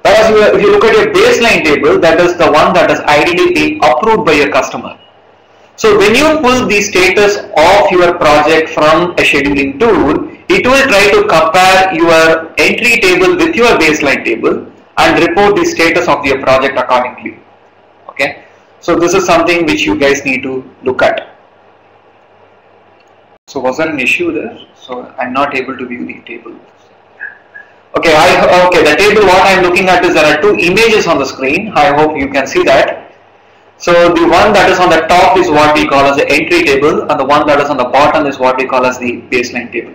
Speaker 4: Whereas if you look at your baseline table, that is the one that is ideally being approved by your customer. So when you pull the status of your project from a scheduling tool, it will try to compare your entry table with your baseline table and report the status of your project accordingly. Okay, so this is something which you guys need to look at. So was there an issue there? So I'm not able to view the table. Okay, the table what I'm looking at is there are 2 images on the screen. I hope you can see that. So the one that is on the top is what we call as the entry table, and the one that is on the bottom is what we call as the baseline table.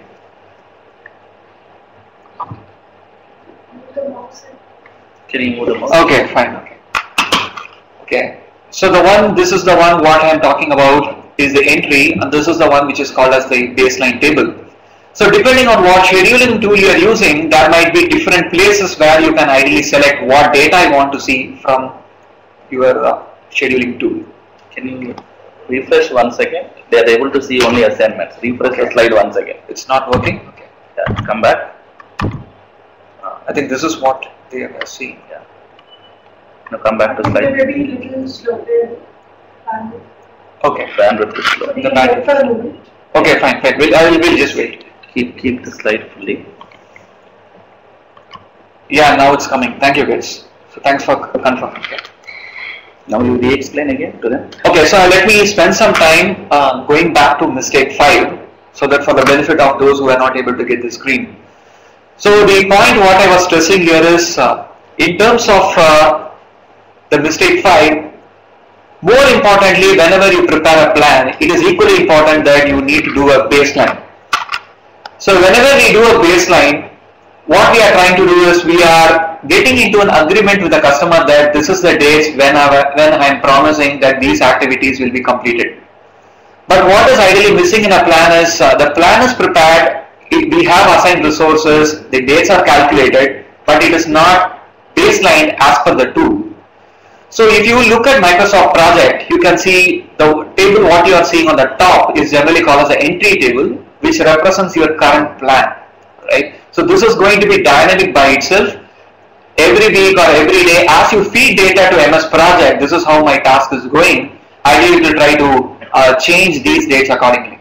Speaker 3: Can you move the mouse?
Speaker 4: Okay, fine. Okay. So this is the one what I am talking about is the entry, and this is the one which is called as the baseline table. So depending on what scheduling tool you are using, there might be different places where you can ideally select what data I want to see from your scheduling tool.
Speaker 3: Can you refresh 1 second? They are able to see only assignments. Refresh the slide 1 second.
Speaker 4: It's not working? Okay.
Speaker 3: Yeah, come back.
Speaker 4: I think this is what they are seeing.
Speaker 3: Yeah. Now come back to slide.
Speaker 5: Maybe little slower.
Speaker 4: Okay.
Speaker 3: Bandwidth is slow.
Speaker 4: The bandwidth. Okay, fine. We'll just wait.
Speaker 3: Keep the slide fully.
Speaker 4: Yeah, now it's coming. Thank you guys. So thanks for confirming. Okay.
Speaker 3: Now you re-explain again to them.
Speaker 4: Okay, so let me spend some time going back to mistake 5, so that for the benefit of those who are not able to get the screen. So the point what I was stressing here is in terms of the mistake 5, more importantly, whenever you prepare a plan, it is equally important that you need to do a baseline. So whenever we do a baseline, what we are trying to do is we are getting into an agreement with the customer that this is the dates when I am promising that these activities will be completed. But what is ideally missing in a plan is the plan is prepared, we have assigned resources, the dates are calculated, but it is not baselined as per the tool. So if you look at Microsoft Project, you can see the table what you are seeing on the top is generally called as the entry table, which represents your current plan, right? So this is going to be dynamic by itself. Every week or every day, as you feed data to MS Project, this is how my task is going. Ideally, it will try to change these dates accordingly.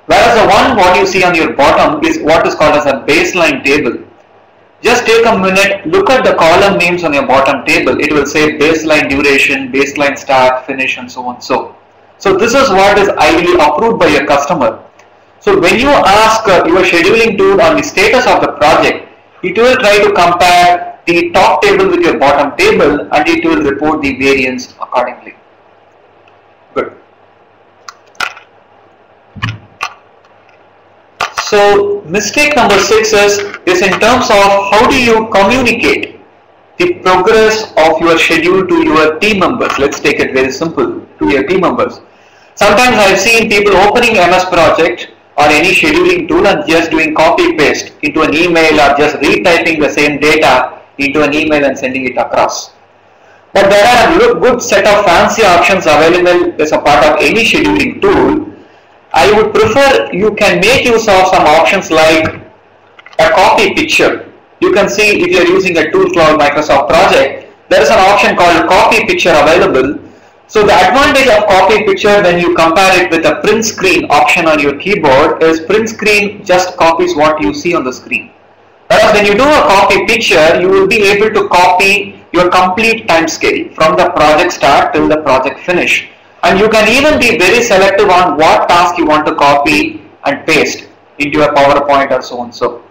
Speaker 4: Whereas the one what you see on your bottom is what is called as a baseline table. Just take a minute, look at the column names on your bottom table. It will say baseline duration, baseline start, finish, and so on. So this is what is ideally approved by your customer. So when you ask your scheduling tool on the status of the project, it will try to compare the top table with your bottom table, and it will report the variance accordingly. Good. So mistake number 6 is in terms of how do you communicate the progress of your schedule to your team members. Let's take it very simple, to your team members. Sometimes I've seen people opening MS Project or any scheduling tool and just doing copy paste into an email or just retyping the same data into an email and sending it across. But there are a good set of fancy options available as a part of any scheduling tool. I would prefer you can make use of some options like a copy picture. You can see if you are using a tool called Microsoft Project, there is an option called copy picture available. So the advantage of copy picture when you compare it with a print screen option on your keyboard is print screen just copies what you see on the screen. Whereas when you do a copy picture, you will be able to copy your complete time scale from the project start till the project finish. And you can even be very selective on what task you want to copy and paste into your PowerPoint or so and so.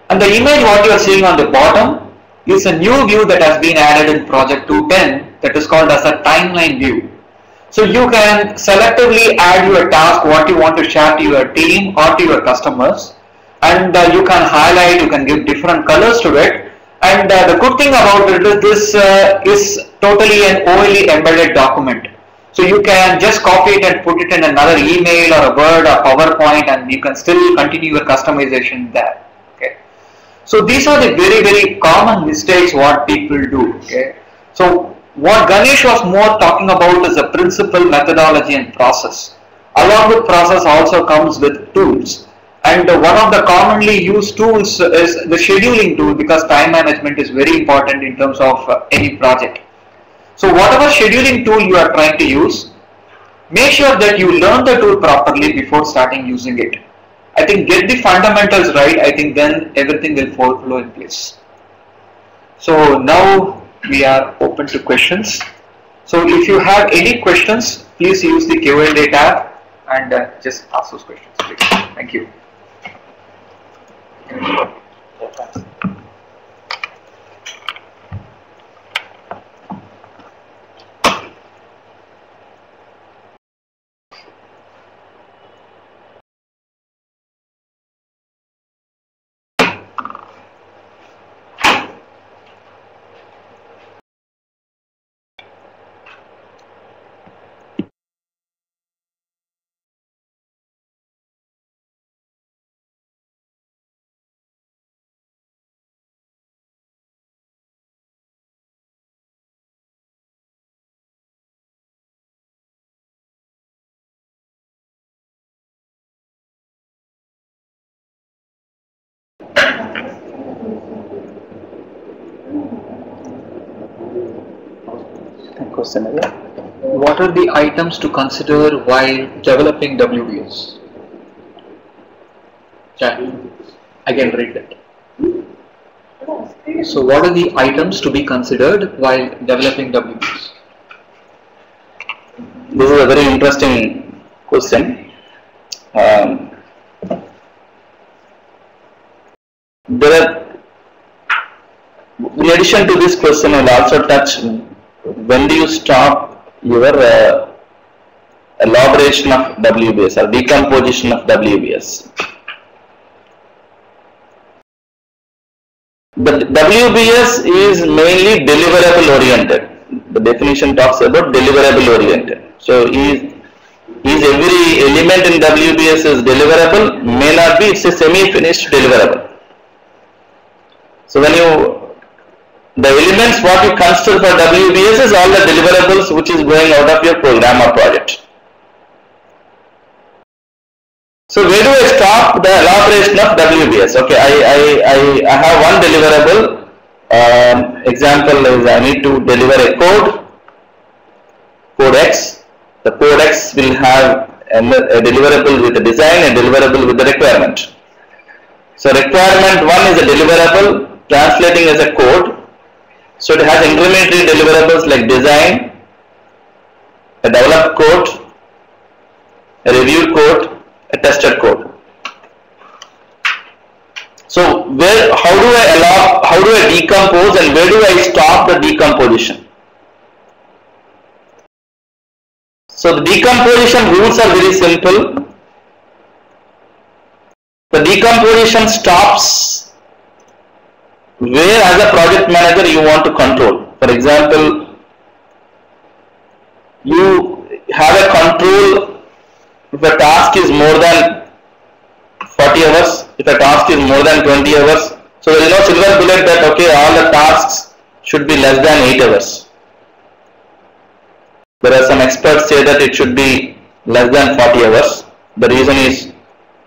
Speaker 4: And the image what you are seeing on the bottom is a new view that has been added in project 210 that is called as a timeline view. So you can selectively add your task what you want to share to your team or to your customers, and you can highlight, you can give different colors to it. And the good thing about it is this is totally an OLE embedded document. So you can just copy it and put it in another email or a Word or PowerPoint, and you can still continue your customization there. Okay. So these are the very common mistakes what people do. Okay. So what Ganesh was more talking about is the principle, methodology and process. Along with process also comes with tools. And one of the commonly used tools is the scheduling tool, because time management is very important in terms of any project. So whatever scheduling tool you are trying to use, make sure that you learn the tool properly before starting using it. I think get the fundamentals right, I think then everything will flow in place. So now we are open to questions. So if you have any questions, please use the Q&A tab and just ask those questions, please. Thank you.
Speaker 3: Question again.
Speaker 4: What are the items to consider while developing WBS? Yeah, again read that. So what are the items to be considered while developing WBS?
Speaker 3: This is a very interesting question. There are, in addition to this question, I will also touch when do you stop your elaboration of WBS or decomposition of WBS. The WBS is mainly deliverable oriented. The definition talks about deliverable oriented. So is every element in WBS is deliverable? May not be. It's a semi-finished deliverable. So when the elements what you consider for WBS is all the deliverables which is going out of your program or project. So where do I stop the elaboration of WBS? Okay, I have one deliverable. Example is I need to deliver a code X. The code X will have a deliverable with the design, a deliverable with the requirement. So requirement 1 is a deliverable translating as a code. So it has incrementary deliverables like design, a developed code, a reviewed code, a tested code. So how do I decompose and where do I stop the decomposition? So the decomposition rules are very simple. The decomposition stops where as a project manager you want to control. For example, you have a control if a task is more than 40 hours, if a task is more than 20 hours. So there is no silver bullet that okay, all the tasks should be less than 8 hours. There are some experts say that it should be less than 40 hours. The reason is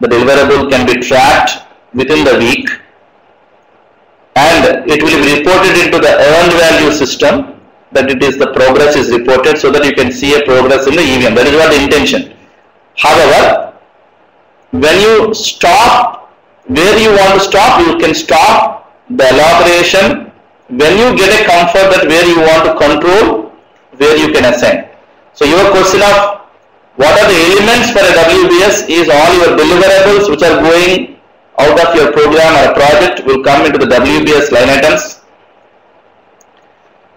Speaker 3: the deliverable can be tracked within the week and it will be reported into the earned value system, that it is the progress is reported so that you can see a progress in the EVM. That is what the intention. However, when you stop where you want to stop, you can stop the elaboration when you get a comfort that where you want to control, where you can assign. So your question of what are the elements for a WBS is all your deliverables which are going out of your program or project will come into the WBS line items.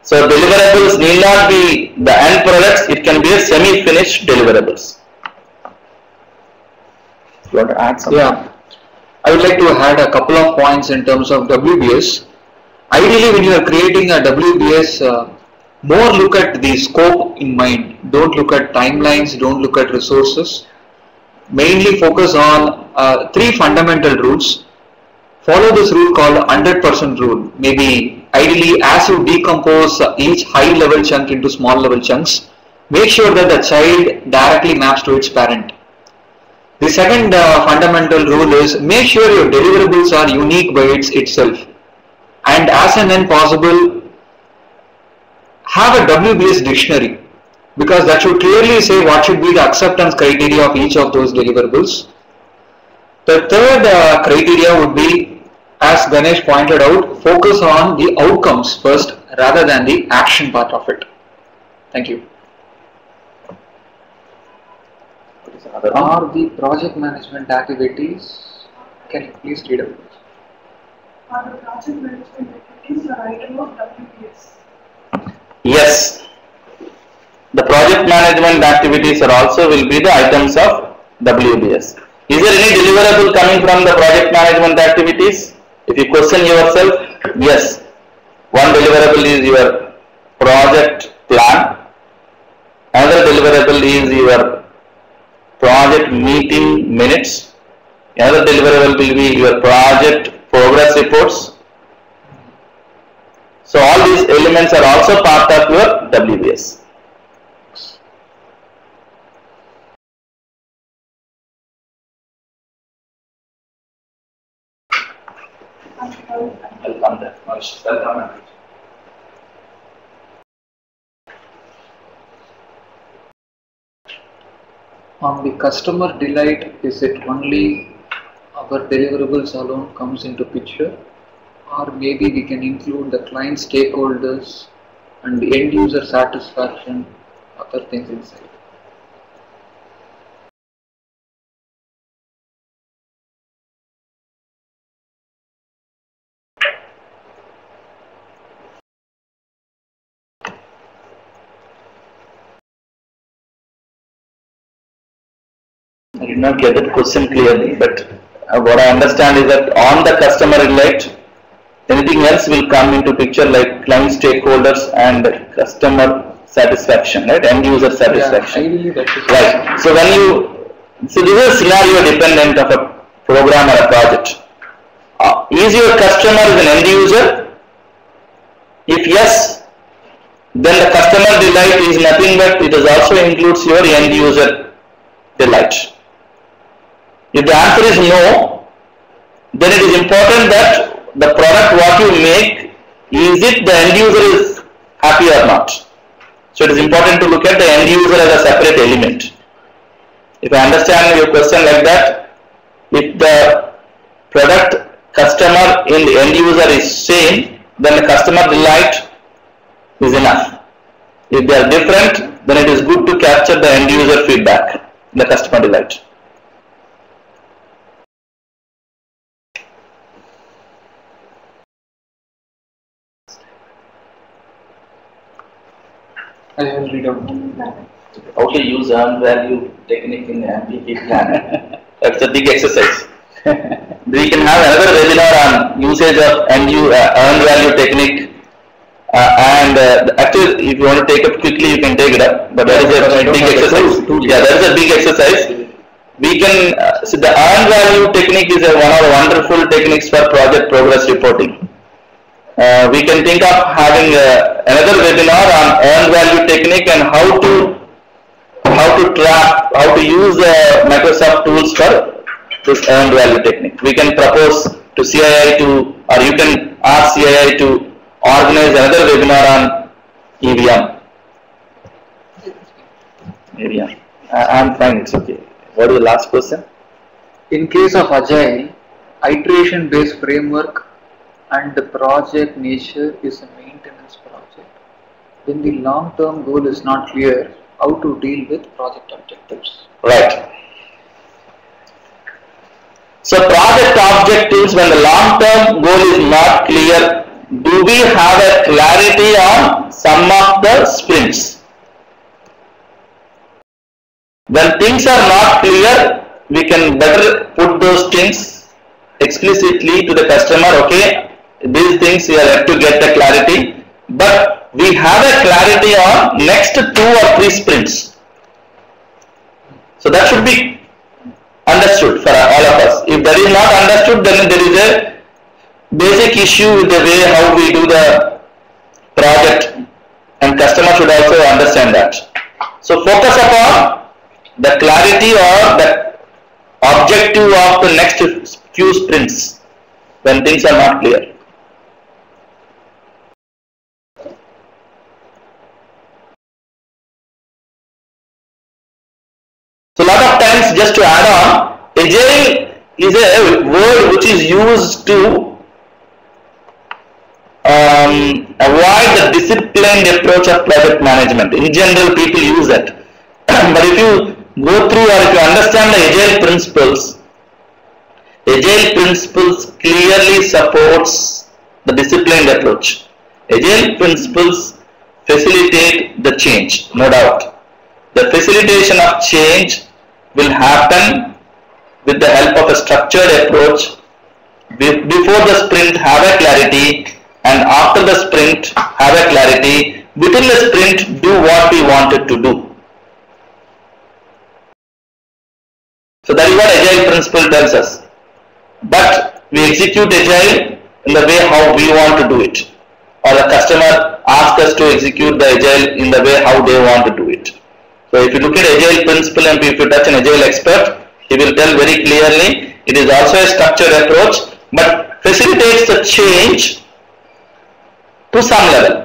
Speaker 3: So deliverables need not be the end products, it can be a semi-finished deliverables. You want to add something?
Speaker 4: Yeah, I would like to add a couple of points in terms of WBS. Ideally, when you are creating a WBS, more look at the scope in mind. Don't look at timelines, don't look at resources. Mainly focus on three fundamental rules. Follow this rule called 100% rule. Maybe ideally as you decompose each high level chunk into small level chunks, make sure that the child directly maps to its parent. The second fundamental rule is make sure your deliverables are unique by itself, and as and when possible have a WBS dictionary, because that should clearly say what should be the acceptance criteria of each of those deliverables. The third criteria would be, as Ganesh pointed out, focus on the outcomes first rather than the action part of it. Thank you. Are the project management activities, can you please read out?
Speaker 5: Are the project management activities an item of WBS?
Speaker 3: Yes. The project management activities are also will be the items of WBS. Is there any deliverable coming from the project management activities? If you question yourself, yes. One deliverable is your project plan. Another deliverable is your project meeting minutes. Another deliverable will be your project progress reports. So all these elements are also part of your WBS. I'll come there. Welcome.
Speaker 4: On the customer delight, is it only our deliverables alone comes into picture, or maybe we can include the client stakeholders and the end user satisfaction, other things inside?
Speaker 3: I did not get that question clearly, but what I understand is that on the customer delight, anything else will come into picture like client stakeholders and customer satisfaction, right? End user satisfaction.
Speaker 4: Yeah,
Speaker 3: right. So when this is a scenario dependent of a program or a project. Is your customer an end user? If yes, then the customer delight is nothing but it is also includes your end user delight. If the answer is no, then it is important that the product what you make, is it the end user is happy or not. So it is important to look at the end user as a separate element. If I understand your question like that, if the product customer and the end user is same, then the customer delight is enough. If they are different, then it is good to capture the end user feedback, the customer delight.
Speaker 4: I will read out.
Speaker 3: How to use earned value technique in the MPP plan? That's a big exercise. we can have another webinar on usage of earned value technique. Actually, if you want to take it quickly, you can take it up. But that is a big exercise. Yeah, that is a big exercise. We can so the earned value technique is one of the wonderful techniques for project progress reporting. We can think of having another webinar on earned value technique and how to use Microsoft tools for this earned value technique. We can propose to CII or you can ask CII to organize another webinar on EVM. EVM. I'm fine, it's okay. What is the last question?
Speaker 4: In case of Agile, iteration based framework and the project nature is a maintenance project. When the long term goal is not clear, how to deal with project objectives?
Speaker 3: Right. So project objectives, when the long term goal is not clear, do we have a clarity on some of the sprints? When things are not clear, we can better put those things explicitly to the customer. Okay, these things we are yet to get the clarity, but we have a clarity on next 2 or 3 sprints. So that should be understood for all of us. If that is not understood, then there is a basic issue with the way how we do the project, and customer should also understand that. So focus upon the clarity or the objective of the next few sprints when things are not clear. So a lot of times, just to add on, Agile is a word which is used to avoid the disciplined approach of project management. In general, people use that. But if you go through or if you understand the Agile principles clearly supports the disciplined approach. Agile principles facilitate the change, no doubt. The facilitation of change will happen with the help of a structured approach. Before the sprint, have a clarity, and after the sprint, have a clarity. Within the sprint, do what we wanted to do. So that is what Agile principle tells us. But we execute Agile in the way how we want to do it, or the customer asks us to execute the Agile in the way how they want to do it. So if you look at Agile principle and if you touch an Agile expert, he will tell very clearly it is also a structured approach, but facilitates the change to some level.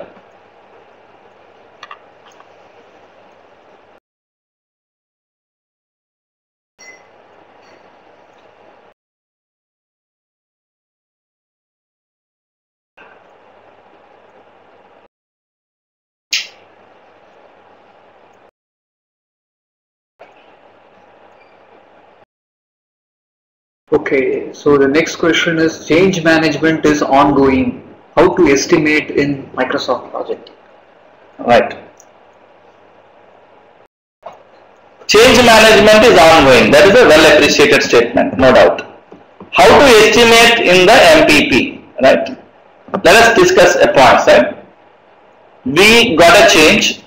Speaker 4: Okay, so the next question is change management is ongoing. How to estimate in Microsoft project?
Speaker 3: Right. Change management is ongoing. That is a well appreciated statement, no doubt. How to estimate in the MPP, right? Let us discuss a point, right? We got a change.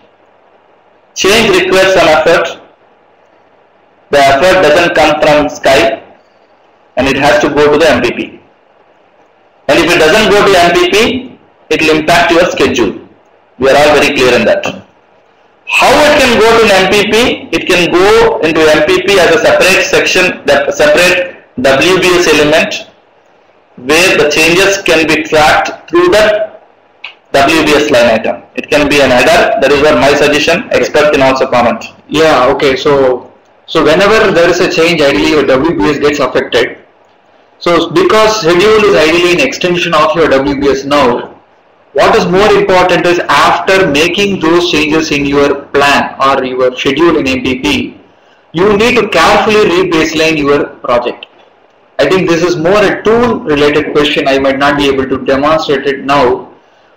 Speaker 3: Change requires some effort. The effort doesn't come from sky, and it has to go to the MPP. And if it doesn't go to MPP, it will impact your schedule. We are all very clear in that. How it can go to an MPP? It can go into MPP as a separate section, that separate WBS element, where the changes can be tracked through the WBS line item. It can be an header. That is what my suggestion. Expert can also comment.
Speaker 4: Yeah, okay. So whenever there is a change, ideally your WBS gets affected. So because schedule is ideally an extension of your WBS now, what is more important is after making those changes in your plan or your schedule in MPP, you need to carefully re-baseline your project. I think this is more a tool related question. I might not be able to demonstrate it now.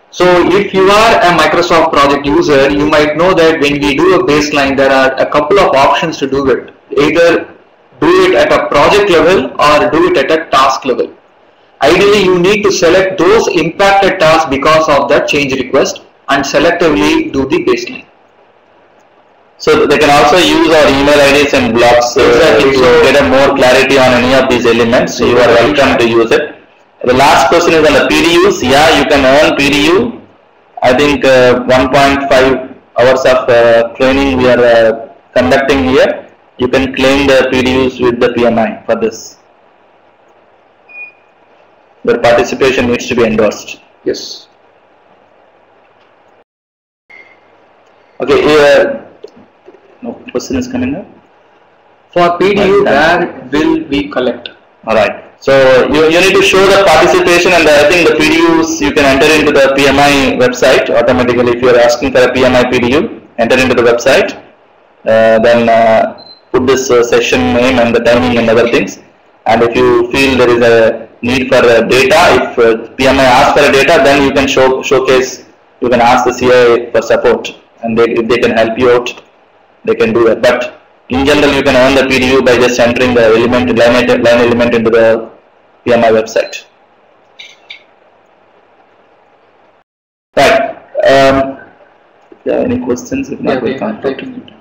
Speaker 4: So if you are a Microsoft project user, you might know that when we do a baseline, there are a couple of options to do it. Either do it at a project level or do it at a task level. Ideally, you need to select those impacted tasks because of that change request and selectively do the baseline.
Speaker 3: So they can also use our email IDs and blogs
Speaker 4: Exactly.
Speaker 3: to get a more clarity on any of these elements. So you are welcome to use it. The last question is on the PDUs. Yeah, you can earn PDU. I think 1.5 hours of training we are conducting here. You can claim the PDUs with the PMI for this. The participation needs to be endorsed.
Speaker 4: Yes.
Speaker 3: Okay. No question is coming up.
Speaker 4: For PDU, where will we collect?
Speaker 3: Alright. So you need to show the participation, and I think the PDUs you can enter into the PMI website automatically. If you are asking for a PMI PDU, enter into the website, then put this session name and the timing and other things. And if you feel there is a need for data, if PMI asks for a data, then you can showcase, you can ask the CIA for support, and if they can help you out, they can do that. But in general, you can earn the PDU by just entering the line element into the PMI website. Right. If you have any questions, if not, we'll come to it.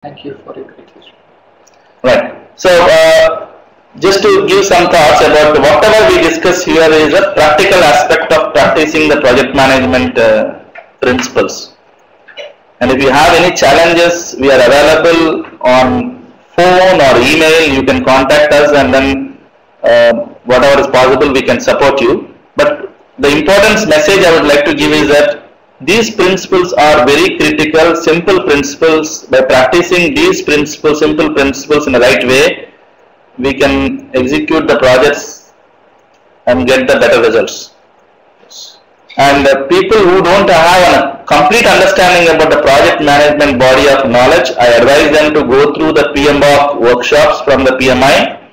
Speaker 4: Thank you for your great session.
Speaker 3: Right. So, just to give some thoughts about whatever we discuss here is a practical aspect of practicing the project management principles. And if you have any challenges, we are available on phone or email. You can contact us, and then whatever is possible, we can support you. But the important message I would like to give is that these principles are very critical, simple principles. By practicing these principles, simple principles in the right way, we can execute the projects and get the better results. And people who don't have a complete understanding about the project management body of knowledge, I advise them to go through the PMBOK workshops from the PMI,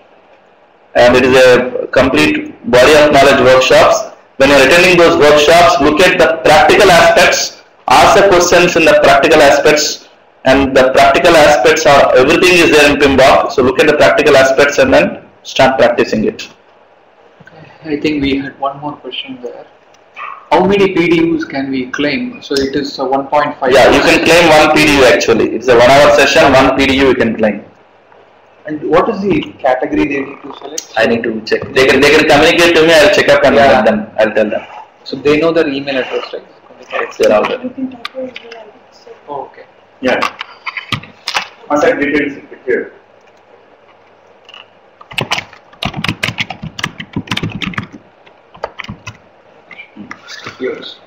Speaker 3: and it is a complete body of knowledge workshops. When you are attending those workshops, look at the practical aspects, ask the questions in the practical aspects, and the practical aspects are, everything is there in PMBOK. So look at the practical aspects and then start practicing it.
Speaker 4: I think we had one more question there. How many PDUs can we claim? So it is 1.5.
Speaker 3: Yeah, you can claim one PDU actually. It's a 1 hour session, one PDU you can claim.
Speaker 4: And what is the category they need to select?
Speaker 3: I need to check. They can communicate to me. I'll check up and tell them. I'll tell them.
Speaker 4: So they know their email address, right?
Speaker 3: It's there all there.
Speaker 5: You can type your email ID.
Speaker 4: Oh, okay.
Speaker 1: Yeah. Contact details here.
Speaker 4: Yours.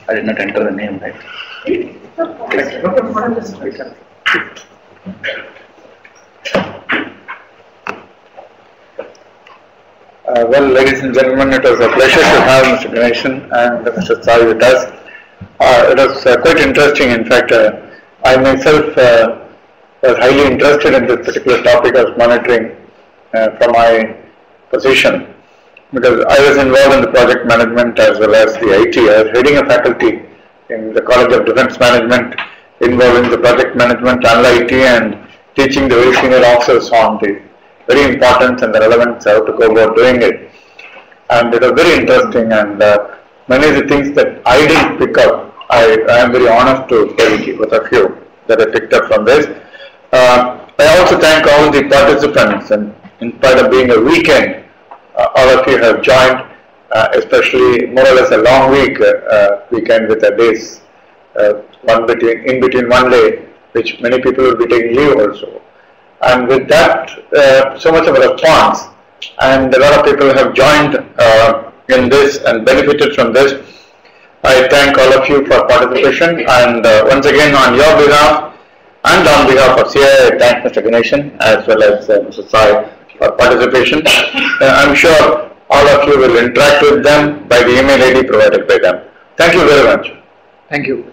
Speaker 3: I did not enter the name, right?
Speaker 1: Well, ladies and gentlemen, it was a pleasure to have Mr. Ganesh and Mr. Sai with us. It was quite interesting. In fact, I myself was highly interested in this particular topic of monitoring from my position, because I was involved in the project management as well as the IT. I was heading a faculty in the College of Defence Management involved in the project management and IT, and teaching the very senior officers on the very importance and the relevance how to go about doing it. And it was very interesting, and many of the things that I didn't pick up, I am very honest to tell you with a few that I picked up from this. I also thank all the participants, and in spite of being a weekend, all of you have joined, especially more or less a long weekend with the days, in between one day, which many people will be taking leave also. And with that, so much of a response, and a lot of people have joined in this and benefited from this. I thank all of you for participation, and once again on your behalf and on behalf of CI, I thank Mr. Ganesh as well as Mr. Sai for participation. I'm sure all of you will interact with them by the email ID provided by them. Thank you very much.
Speaker 4: Thank you.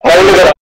Speaker 1: All